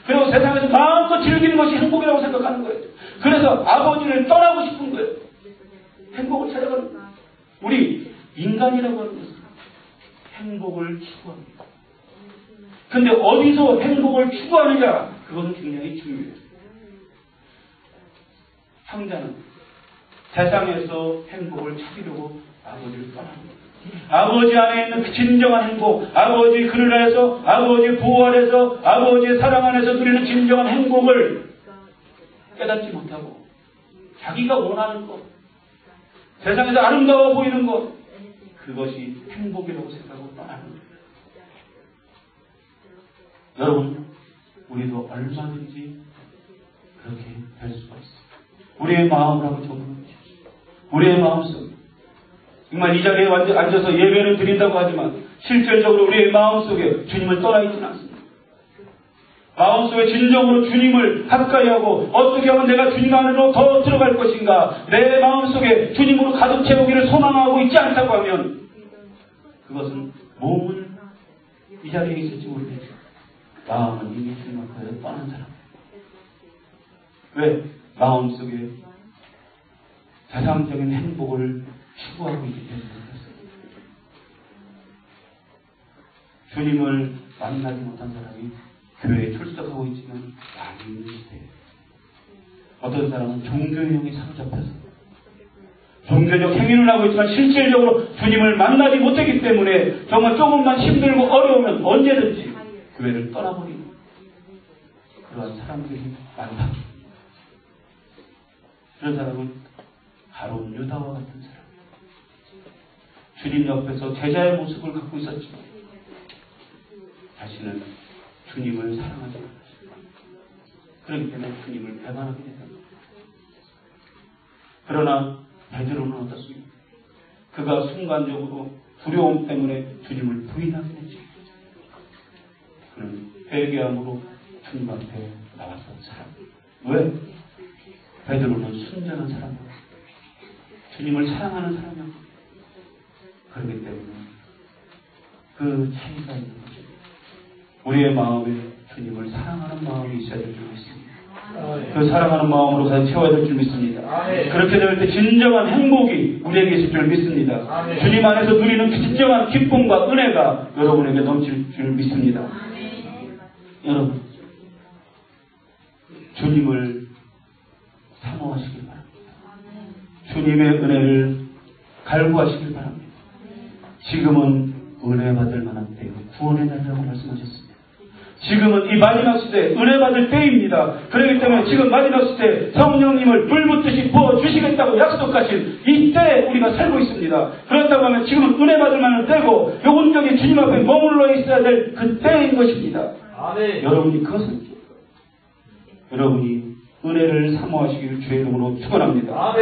그리고 세상에서 마음껏 즐기는 것이 행복이라고 생각하는 거예요. 그래서 아버지를 떠나고 싶은 거예요. 행복을 찾아가는 거예요. 우리 인간이라고 하는 것은 행복을 추구합니다. 근데 어디서 행복을 추구하느냐, 그것은 굉장히 중요해요. 탕자는 세상에서 행복을 찾으려고 아버지를 떠납니다. 아버지 안에 있는 그 진정한 행복, 아버지 그늘 안에서, 아버지 보호 안에서, 아버지의 사랑 안에서 누리는 진정한 행복을 깨닫지 못하고 자기가 원하는 것, 세상에서 아름다워 보이는 것, 그것이 행복이라고 생각하고 떠나는 거예요. 여러분, 우리도 얼마든지 그렇게 될 수가 있어요. 우리의 마음을 한번 적어보십시오. 우리의 마음속, 정말 이 자리에 앉아서 예배를 드린다고 하지만 실질적으로 우리의 마음속에 주님을 떠나 있지는 않습니다. 마음속에 진정으로 주님을 가까이 하고 어떻게 하면 내가 주님 안으로 더 들어갈 것인가, 내 마음속에 주님으로 가득 채우기를 소망하고 있지 않다고 하면 그것은 몸은 이 자리에 있을지 모르겠어요. 마음은 이미 주님 앞에 떠난 사람. 왜? 마음속에 세상적인 행복을 추구하고 있기 때문에 그렇습니다. 주님을 만나지 못한 사람이 교회에 출석하고 있지만 많이 있는 시대예요. 어떤 사람은 종교형에 사로잡혀서 종교적 행위를 하고 있지만 실질적으로 주님을 만나지 못했기 때문에 정말 조금만 힘들고 어려우면 언제든지 교회를 떠나버리는 그러한 사람들이 많다. 그런 사람은 바로 유다와 같은 사람. 주님 옆에서 제자의 모습을 갖고 있었지만 자신은 주님을 사랑하지 않았습니다. 그렇기 때문에 주님을 배반하게 됐습니다. 그러나 베드로는 어떻습니까? 그가 순간적으로 두려움 때문에 주님을 부인하게 됐죠. 그는 회개함으로 주님 앞에 나왔던 사람. 왜? 베드로는 순전한 사람이었고 주님을 사랑하는 사람이었고 그렇기 때문에 그 차이가 있는 거죠. 우리의 마음에 주님을 사랑하는 마음이 있어야 될 줄 믿습니다. 그 사랑하는 마음으로 가득 채워야 될 줄 믿습니다. 그렇게 될 때 진정한 행복이 우리에게 있을 줄 믿습니다. 주님 안에서 누리는 진정한 기쁨과 은혜가 여러분에게 넘칠 줄 믿습니다. 여러분, 주님을 사모하시길 바랍니다. 주님의 은혜를 갈구하시길 바랍니다. 지금은 은혜 받을 만한 때요, 구원의 날이라고 말씀하셨습니다. 지금은 이 마지막 시대에 은혜 받을 때입니다. 그렇기 때문에 지금 마지막 시대에 성령님을 불붙듯이 부어주시겠다고 약속하신 이 때에 우리가 살고 있습니다. 그렇다고 하면 지금은 은혜 받을 만한 때고 온전히 주님 앞에 머물러 있어야 될 그 때인 것입니다. 여러분이 그것은 여러분이 은혜를 사모하시기를 주의 이름으로 축원합니다.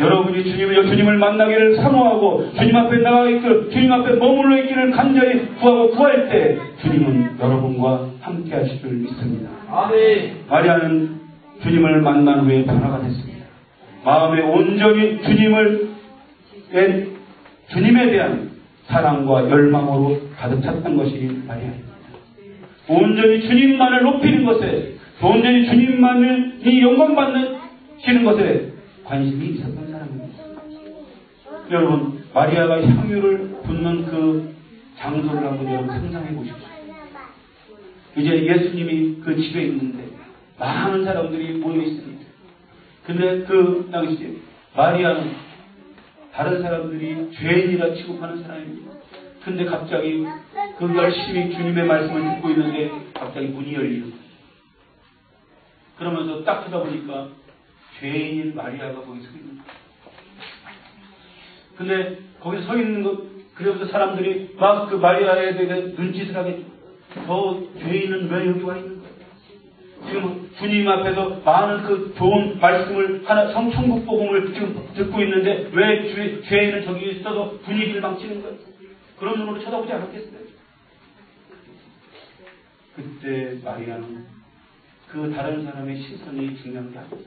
여러분이 주님을 만나기를 사모하고 주님 앞에 나가 있기를, 주님 앞에 머물러 있기를 간절히 구하고 구할 때 주님은 여러분과 함께 하실 줄 믿습니다. 마리아는 주님을 만난 후에 변화가 됐습니다. 마음에 온전히 주님에 대한 사랑과 열망으로 가득 찼던 것이 마리아입니다. 온전히 주님만을 높이는 것에, 온전히 주님만이 영광받는 것에 관심이 있었던 사람입니다. 여러분, 마리아가 향유를 붓는 그 장소를 한번 여러분 상상해 보십시오. 이제 예수님이 그 집에 있는데 많은 사람들이 모여 있습니다. 근데 그 당시에 마리아는 다른 사람들이 죄인이라 취급하는 사람입니다. 근데 갑자기 그 열심히 주님의 말씀을 듣고 있는데 갑자기 문이 열리는 거예요. 그러면서 딱 쳐다보니까 죄인인 마리아가 거기 서 있는 거예요. 근데 거기 서 있는 것, 그래서 사람들이 막 그 마리아에 대해 눈짓을 하겠죠. 저 죄인은 왜 여기 와 있는 거예요? 지금 주님 앞에서 많은 그 좋은 말씀을 천국 복음을 지금 듣고 있는데 왜 죄인은 저기 있어서 분위기를 망치는 거예요? 그런 눈으로 쳐다보지 않았겠어요? 그때 마리아는 그 다른 사람의 시선이 중요한 게 아니에요.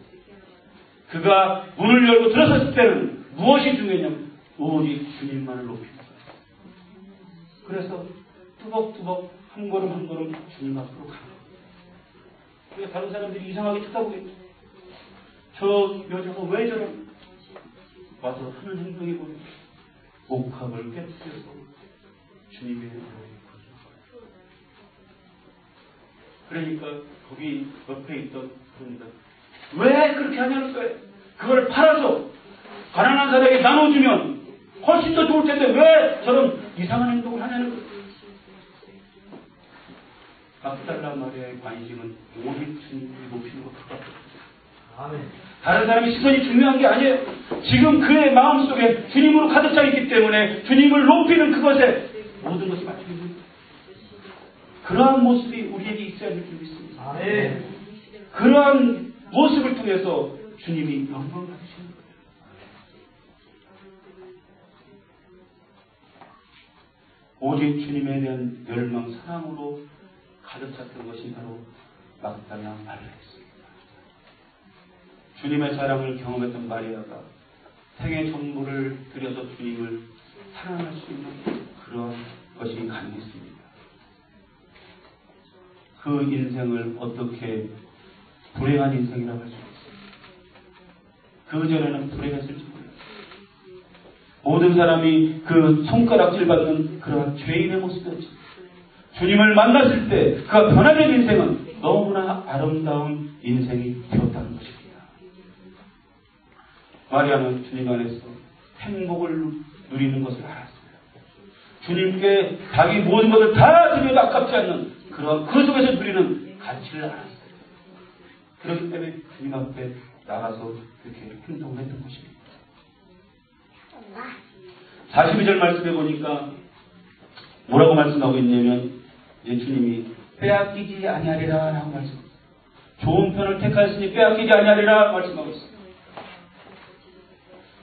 그가 문을 열고 들어섰을 때는 무엇이 중요했냐면 오직 주님만을 높이는 거예요. 그래서 뚜벅뚜벅 한 걸음 한 걸음 주님 앞으로 가요. 그래서 다른 사람들이 이상하게 쳐다보겠죠. 저 여자가 왜 저런 와서 하는 행동이 뭐예요? 옥합을 깨뜨려서 주님의 은혜를 거죠. 그러니까 거기 옆에 있던 분들 왜 그렇게 하냐는 거예요. 그걸 팔아서 가난한 사람에게 나눠주면 훨씬 더 좋을 텐데 왜 저런 이상한 행동을 하냐는 거예요. 막달라 마리아의 관심은 오직 주님을 높이는 것밖에 없어요. 다른 사람의 시선이 중요한 게 아니에요. 지금 그의 마음속에 주님으로 가득 차 있기 때문에 주님을 높이는 그것에 모든 것이 맞춰진 겁니다. 그러한 모습이 우리에게 있어야 될 줄 믿습니다. 그러한 모습을 통해서 주님이 영광을 받으시는 거예요. 오직 주님에 대한 열망, 사랑으로 가득 찼던 것이 바로 막달라 마리아였습니다. 주님의 사랑을 경험했던 마리아가 생애 전부를 들여서 주님을 사랑할 수 있는 그런 것이 가능했습니다. 그 인생을 어떻게 불행한 인생이라고 할 수 있어요? 그 전에는 불행했을지 몰라요. 모든 사람이 그 손가락질 받는 그러한 죄인의 모습이었죠. 주님을 만났을 때 그가 변화된 인생은 너무나 아름다운 인생이 되었다는 것입니다. 마리아는 주님 안에서 행복을 누리는 것을 알았어요. 주님께 자기 모든 것을 다 드려도 아깝지 않는 그런 그 속에서 누리는 가치를 알았어요. 그렇기 때문에 주님 앞에 나가서 그렇게 행동을 했던 것입니다. 42절 말씀해 보니까 뭐라고 말씀하고 있냐면 이제 주님이 빼앗기지 아니하리라 라고 말씀합니다. 좋은 편을 택하였으니 빼앗기지 아니하리라 말씀하고 있습니다.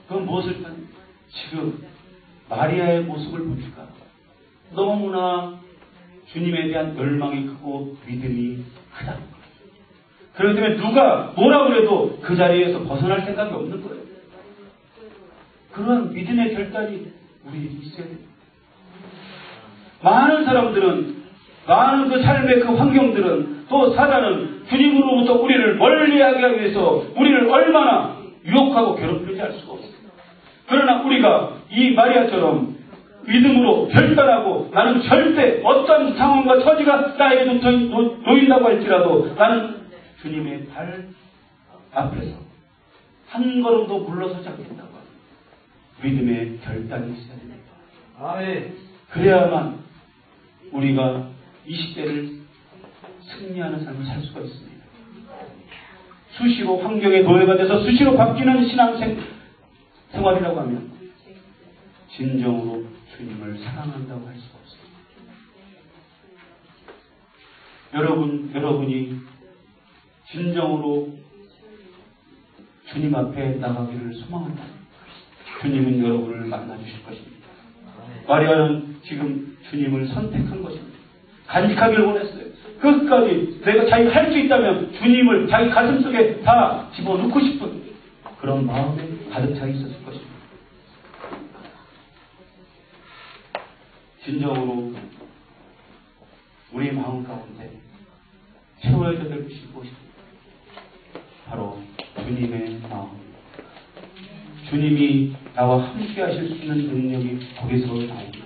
그건 무엇을 지금 마리아의 모습을 보니까 너무나 주님에 대한 열망이 크고 믿음이 크다. 그렇기 때문에 누가 뭐라고 그래도 그 자리에서 벗어날 생각이 없는 거예요. 그런 믿음의 결단이 우리에게 있어야 됩니다. 많은 사람들은, 많은 그 삶의 그 환경들은, 또 사단은 주님으로부터 우리를 멀리하게 하기 위해서 우리를 얼마나 유혹하고 괴롭히는지 알 수가 없습니다. 그러나 우리가 이 마리아처럼 믿음으로 결단하고 나는 절대 어떤 상황과 처지가 나에게 놓인다고 할지라도 나는 주님의 발 앞에서 한 걸음도 물러서지 않겠다고 하는 믿음의 결단이 있어야 됩니다. 그래야만 우리가 이 시대를 승리하는 삶을 살 수가 있습니다. 수시로 환경의 노예가 돼서 수시로 바뀌는 생활이라고 하면 진정으로 주님을 사랑한다고 할 수가 없습니다. 여러분이 진정으로 주님 앞에 나가기를 소망한다. 주님은 여러분을 만나주실 것입니다. 마리아는 지금 주님을 선택한 것입니다. 간직하기를 원했어요. 끝까지 내가 자기가 할 수 있다면 주님을 자기 가슴속에 다 집어넣고 싶은 그런 마음에 가득 차 있었을 것입니다. 진정으로 우리 마음 가운데 채워야 될 것이 무엇입니까? 바로 주님의 마음. 주님이 나와 함께 하실 수 있는 능력이 거기서 나옵니다.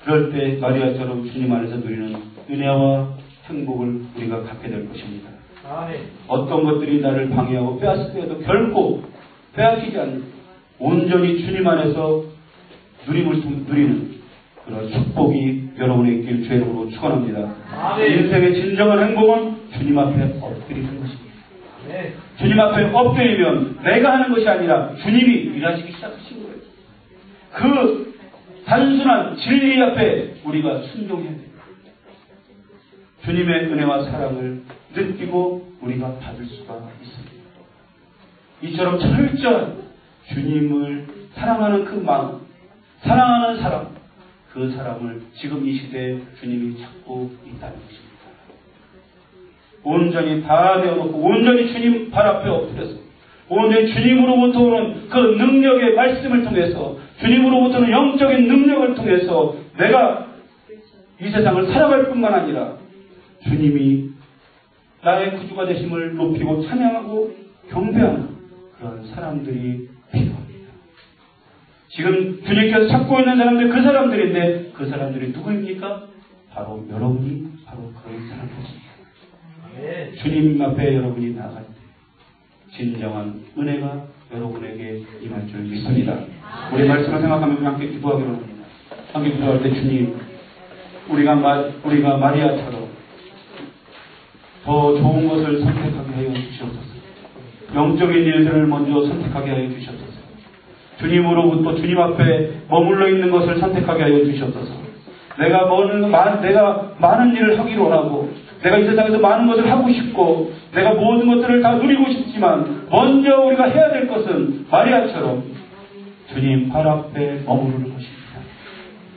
그럴 때 마리아처럼 주님 안에서 누리는 은혜와 행복을 우리가 갖게 될 것입니다. 어떤 것들이 나를 방해하고 빼앗을 때에도 결코 빼앗기지 않는 온전히 주님 안에서 누리는 그런 축복이 여러분에 있길 주의 이름으로 축원합니다. 인생의 진정한 행복은 주님 앞에 엎드리는 것입니다. 주님 앞에 엎드리면 내가 하는 것이 아니라 주님이 일하시기 시작하신 거예요. 그 단순한 진리 앞에 우리가 순종해야 돼요. 주님의 은혜와 사랑을 느끼고 우리가 받을 수가 있습니다. 이처럼 철저한 주님을 사랑하는 그 마음, 사랑하는 사람, 그 사람을 지금 이 시대에 주님이 찾고 있다는 것입니다. 온전히 다 되어놓고 온전히 주님 발 앞에 엎드려서 온전히 주님으로부터 오는 그 능력의 말씀을 통해서 주님으로부터는 영적인 능력을 통해서 내가 이 세상을 살아갈 뿐만 아니라 주님이 나의 구주가 되심을 높이고 찬양하고 경배하는 그런 사람들이 필요합니다. 지금 주님께서 찾고 있는 사람들 그 사람들인데 그 사람들이 누구입니까? 바로 여러분이 바로 그런 사람들입니다. 주님 앞에 여러분이 나갈 때 진정한 은혜가 여러분에게 임할 줄 믿습니다. 우리 말씀을 생각하며 우리 함께 기도하기로 합니다. 함께 기도할 때 주님, 우리가 마리아처럼 더 좋은 것을 선택하게 하여 주시옵소서. 영적인 일들을 먼저 선택하게 하여 주시옵소서. 주님으로부터 주님 앞에 머물러 있는 것을 선택하게 하여 주시옵소서. 내가 많은 일을 하기로 원하고, 내가 이 세상에서 많은 것을 하고 싶고, 내가 모든 것들을 다 누리고 싶지만, 먼저 우리가 해야 될 것은 마리아처럼 주님 발 앞에 머무르는 것입니다.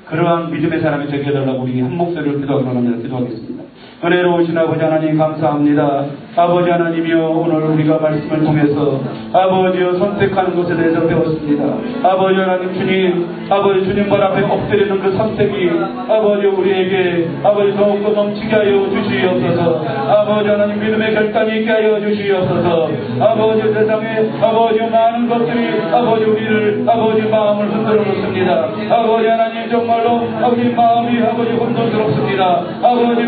그러한 믿음의 사람이 되게 해달라고 우리 한 목소리를 기도하겠습니다. 은혜로우신 아버지 하나님 감사합니다. 아버지 하나님이여, 오늘 우리가 말씀을 통해서 아버지여 선택하는 것에 대해서 배웠습니다. 아버지 하나님 주님, 아버지 주님 발 앞에 엎드리는 그 선택이 아버지 우리에게 아버지 더욱더 넘치게 하여 주시옵소서. 아버지 하나님 믿음의 결단이 있게 하여 주시옵소서. 아버지 세상에 아버지 많은 것들이 아버지 우리를 아버지 마음을 흔들어 놓습니다. 아버지 하나님 정말로 아버지 마음이 아버지 혼돈스럽습니다. 아버지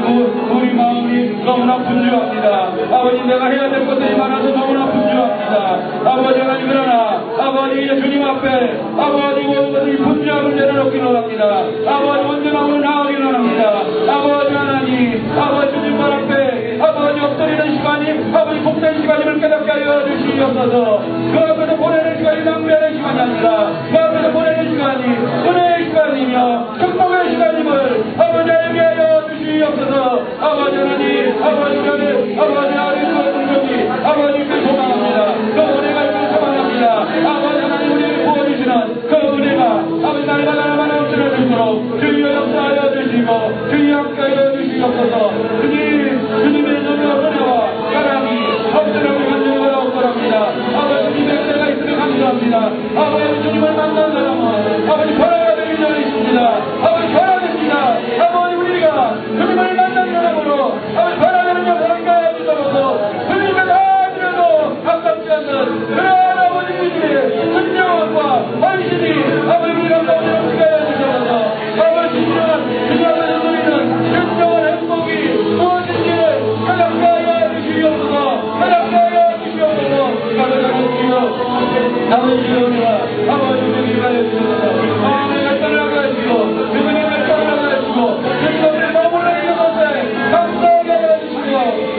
우리 마음이 너무나 분주합니다. 아버지 내가 해야 될 것들이 많아서 너무나 분주합니다. 아버지 하나님, 그러나 아버지 주님 앞에 아버지 모든 것을 분주함을 내려놓기로 합니다. 아버지 언제나 오늘 나오기로 합니다. 아버지 하나님, 아버지 주님 발 앞에 아버지 엎드리는 시간이 아버지 복된 시간임을 깨닫게 하여 주시옵소서. 그 앞에서 보내는 시간이 낭비하는 시간이 아니라 그 앞에서 보내는 시간이 은혜의 시간이며 축복의 시간임을 아버지 알게 하여 주시옵소서. 아버지 하나님, 아버지 우리 아버지 하나님 것이 아버지께 소망합니다. 그 은혜가 있기를 소망합니다. 아버지 하나님 우리에게 부어주시는 그 은혜가 아버지 날마다 넘쳐날 수 있도록 주여 역사하여 주시고 주여 함께하여 주시옵소서. 주님의 눈으로 은혜와 사랑이 없으라고 간절히 없더랍니다. 아버지 주님의 은혜가 있으면 감사합니다. 아버지 주님을 만난 사람은 아버지 변화가 되기 전에 있습니다. 아버지 변화됩니다. 아버지 우리가 주님을 만난 사람으로 아버지 변화되는 영상을 가지더라도 주님을 다 드려도 아깝지 않는 그런 아버지 주님의 순정함과 헌신이 아버지 우리가 너무 넘치게 하여 주셔서 아버지 주님 앞에서 누리는 진정한 행복이 무엇인지를 깨닫게 하여 주시옵소서. 깨닫게 하여 주시옵소서. 아버지 주여 아버지 우리를 하여 주셔서 아버지가 떠나게 하시고 주님을 떠나게 하시고 주님을 머물러 있는 것에 감사하게 하여 주시고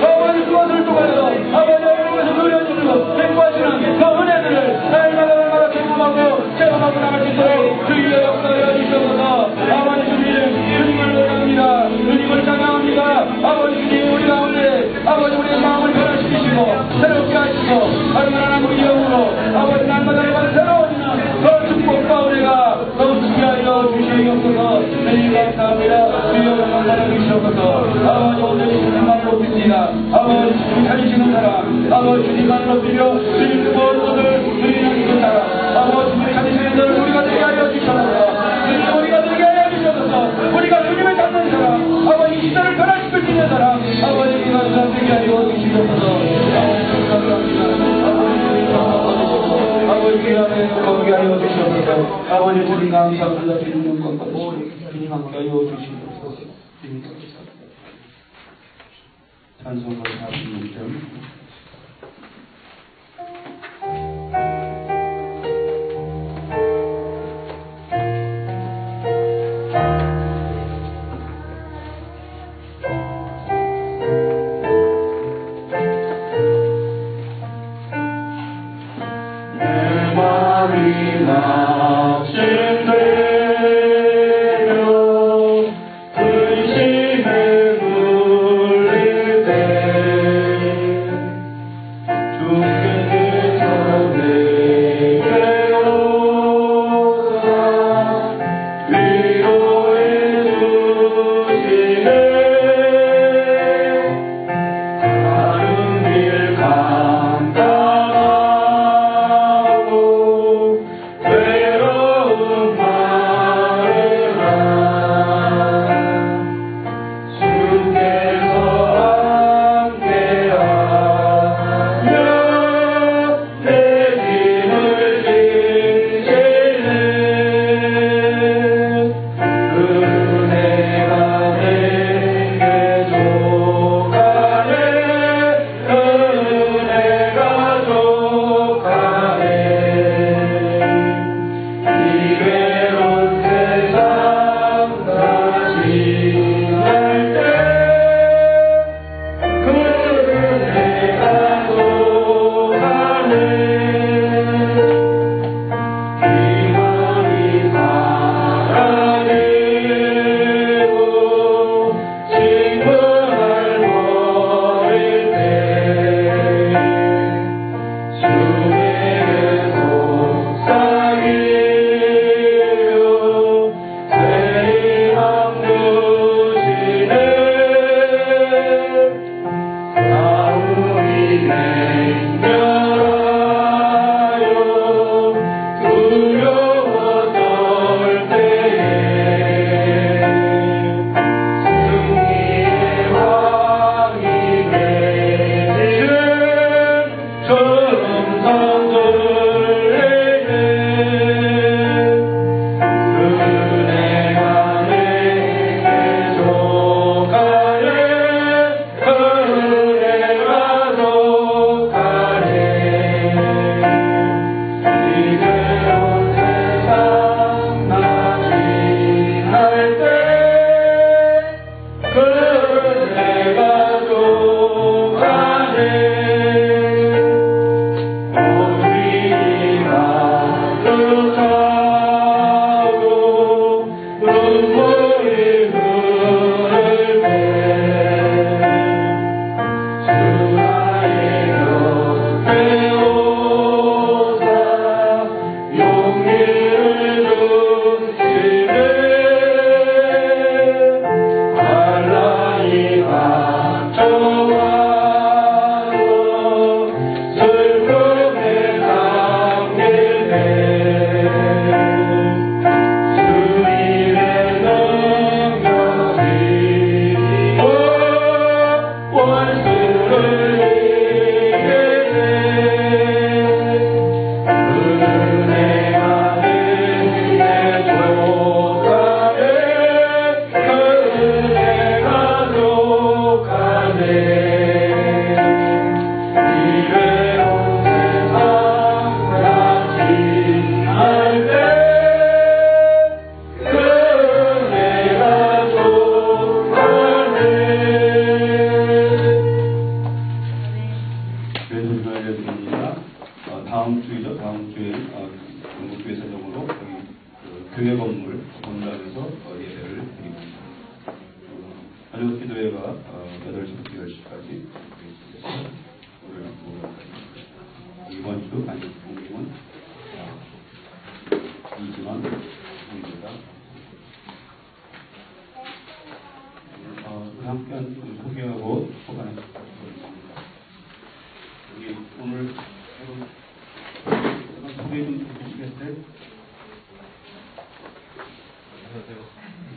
아버지 그것을 통하여 아버지 하나님께서 누려주시고 행복하시는 그 은혜들을 날마다 경험하고 체험하고 나갈 수 있도록 주님의 역사하여 주셔서 아버지 주님을 노래합니다. 주님을 찬양합니다. 아버지 주님 우리 가운데 아버지 우리의 마음을 변화시키시고 새롭게 하시고 얼마나 우리 영으로 아버지 날마다 새로운 그 축복과 은혜가 넘치게 하여 주시옵소서. 주님 감사합니다. 주여 영광을 주시옵소서. 아버지 오늘 주님만 높입니다. 아버지 주님 찾으시는 사람 아버지 주님만 높이며 주님 모든 것을 주님을 사람 아버지 주님 찾으시는 사람 우리가 되게 하여 주시옵소서. 주님 우리가 되게 하여 주시옵소서. 우리가 주님을 찾는 사람 아버지 이 시대를 변화시킬 수 있는 사람 아버지 우리가 되게 하여 주시옵소서. 아버지 감사합니다. 아버지 귀하게 거룩하게 하여 주시옵소서. 아버지 주님 감사합니다. 주님 영광 받으시고 주님 함께 하여 주시옵소서. 주님 감사합니다. 찬송과 하시는 점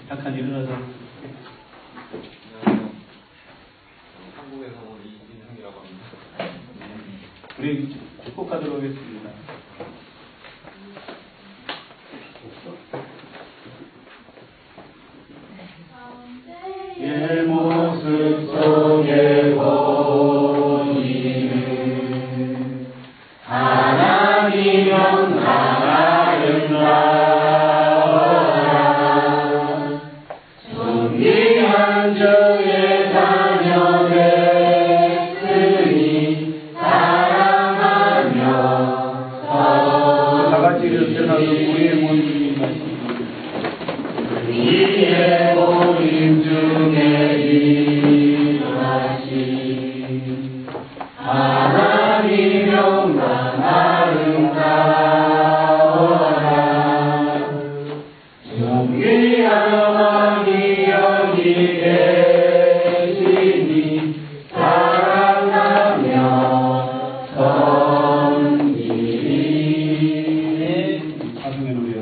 잠깐 일어나서. 안녕하세요. 한국에서 온 이인형이라고 합니다. 우리 축복하도록 하겠습니다. 예 모습 속에 보이는 하나님 영광 아름다워라 존귀한 주의 자녀됐으니 사랑하며 다 같이 일어나서 우리의 모임 우리의 모임 중에 일하신 하나님 영광 아름다워라 존귀한 왕이 여기 계시니 사랑하며 섬기리. 찬송해 놓으세요.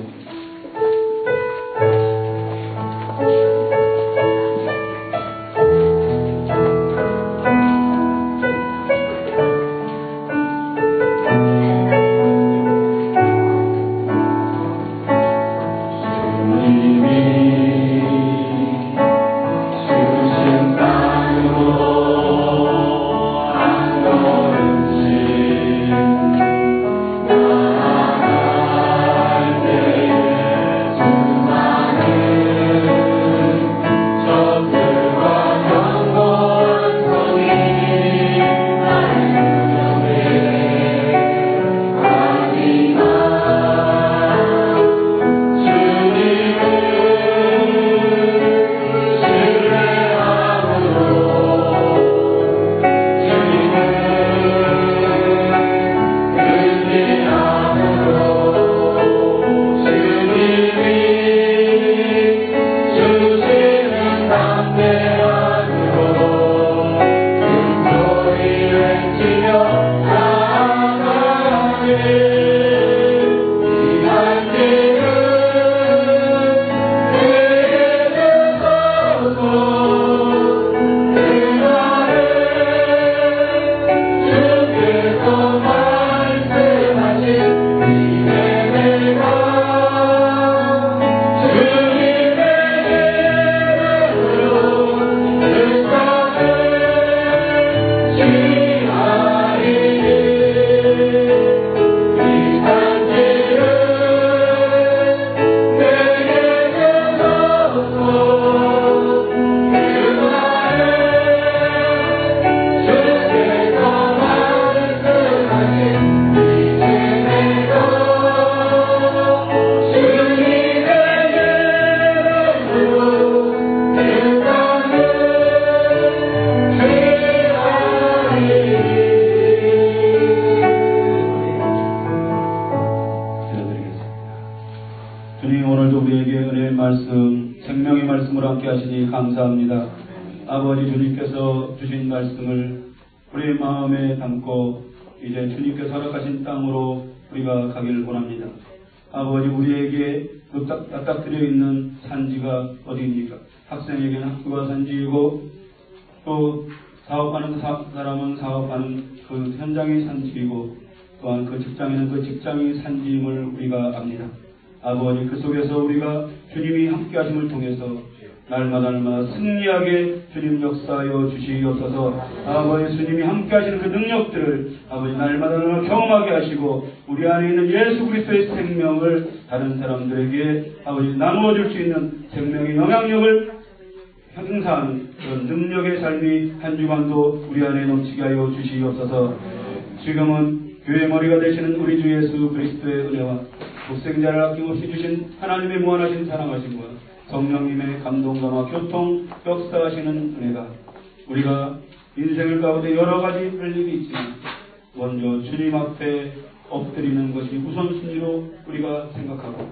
주님, 오늘도 우리에게 은혜의 말씀, 생명의 말씀으로 함께 하시니 감사합니다. 아버지, 주님께서 주신 말씀을 우리의 마음에 담고 이제 주님께서 허락하신 땅으로 우리가 가기를 원합니다. 아버지, 우리에게 딱딱들여 있는 산지가 어디입니까? 학생에게는 학교가 산지이고 또 사업하는 사람은 사업하는 그 현장이 산지이고 또한 그 직장에는 그 직장이 산지임을 우리가 압니다. 아버지 그 속에서 우리가 주님이 함께 하심을 통해서 날마다 승리하게 주님 역사하여 주시옵소서. 아버지 주님이 함께 하시는 그 능력들을 아버지 날마다 경험하게 하시고 우리 안에 있는 예수 그리스도의 생명을 다른 사람들에게 아버지 나누어 줄 수 있는 생명의 영향력을 행사하는 그런 능력의 삶이 한 주간도 우리 안에 넘치게 하여 주시옵소서. 지금은 교회 머리가 되시는 우리 주 예수 그리스도의 은혜와 독생자를 아낌없이 주신 하나님의 무한하신 사랑하심과 성령님의 감동과 교통 역사하시는 은혜가 우리가 인생을 가운데 여러 가지 할 일이 있지만 먼저 주님 앞에 엎드리는 것이 우선순위로 우리가 생각하고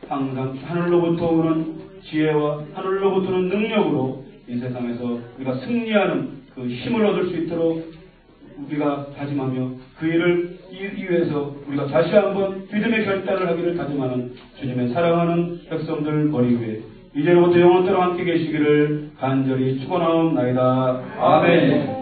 항상 하늘로부터 오는 지혜와 하늘로부터 오는 능력으로 이 세상에서 우리가 승리하는 그 힘을 얻을 수 있도록 우리가 다짐하며 그 일을 이루기 위해서 우리가 다시 한번 믿음의 결단을 하기를 다짐하는 주님의 사랑하는 백성들 머리 위에 이제로부터 영원토록 함께 계시기를 간절히 축원하옵나이다. 아멘.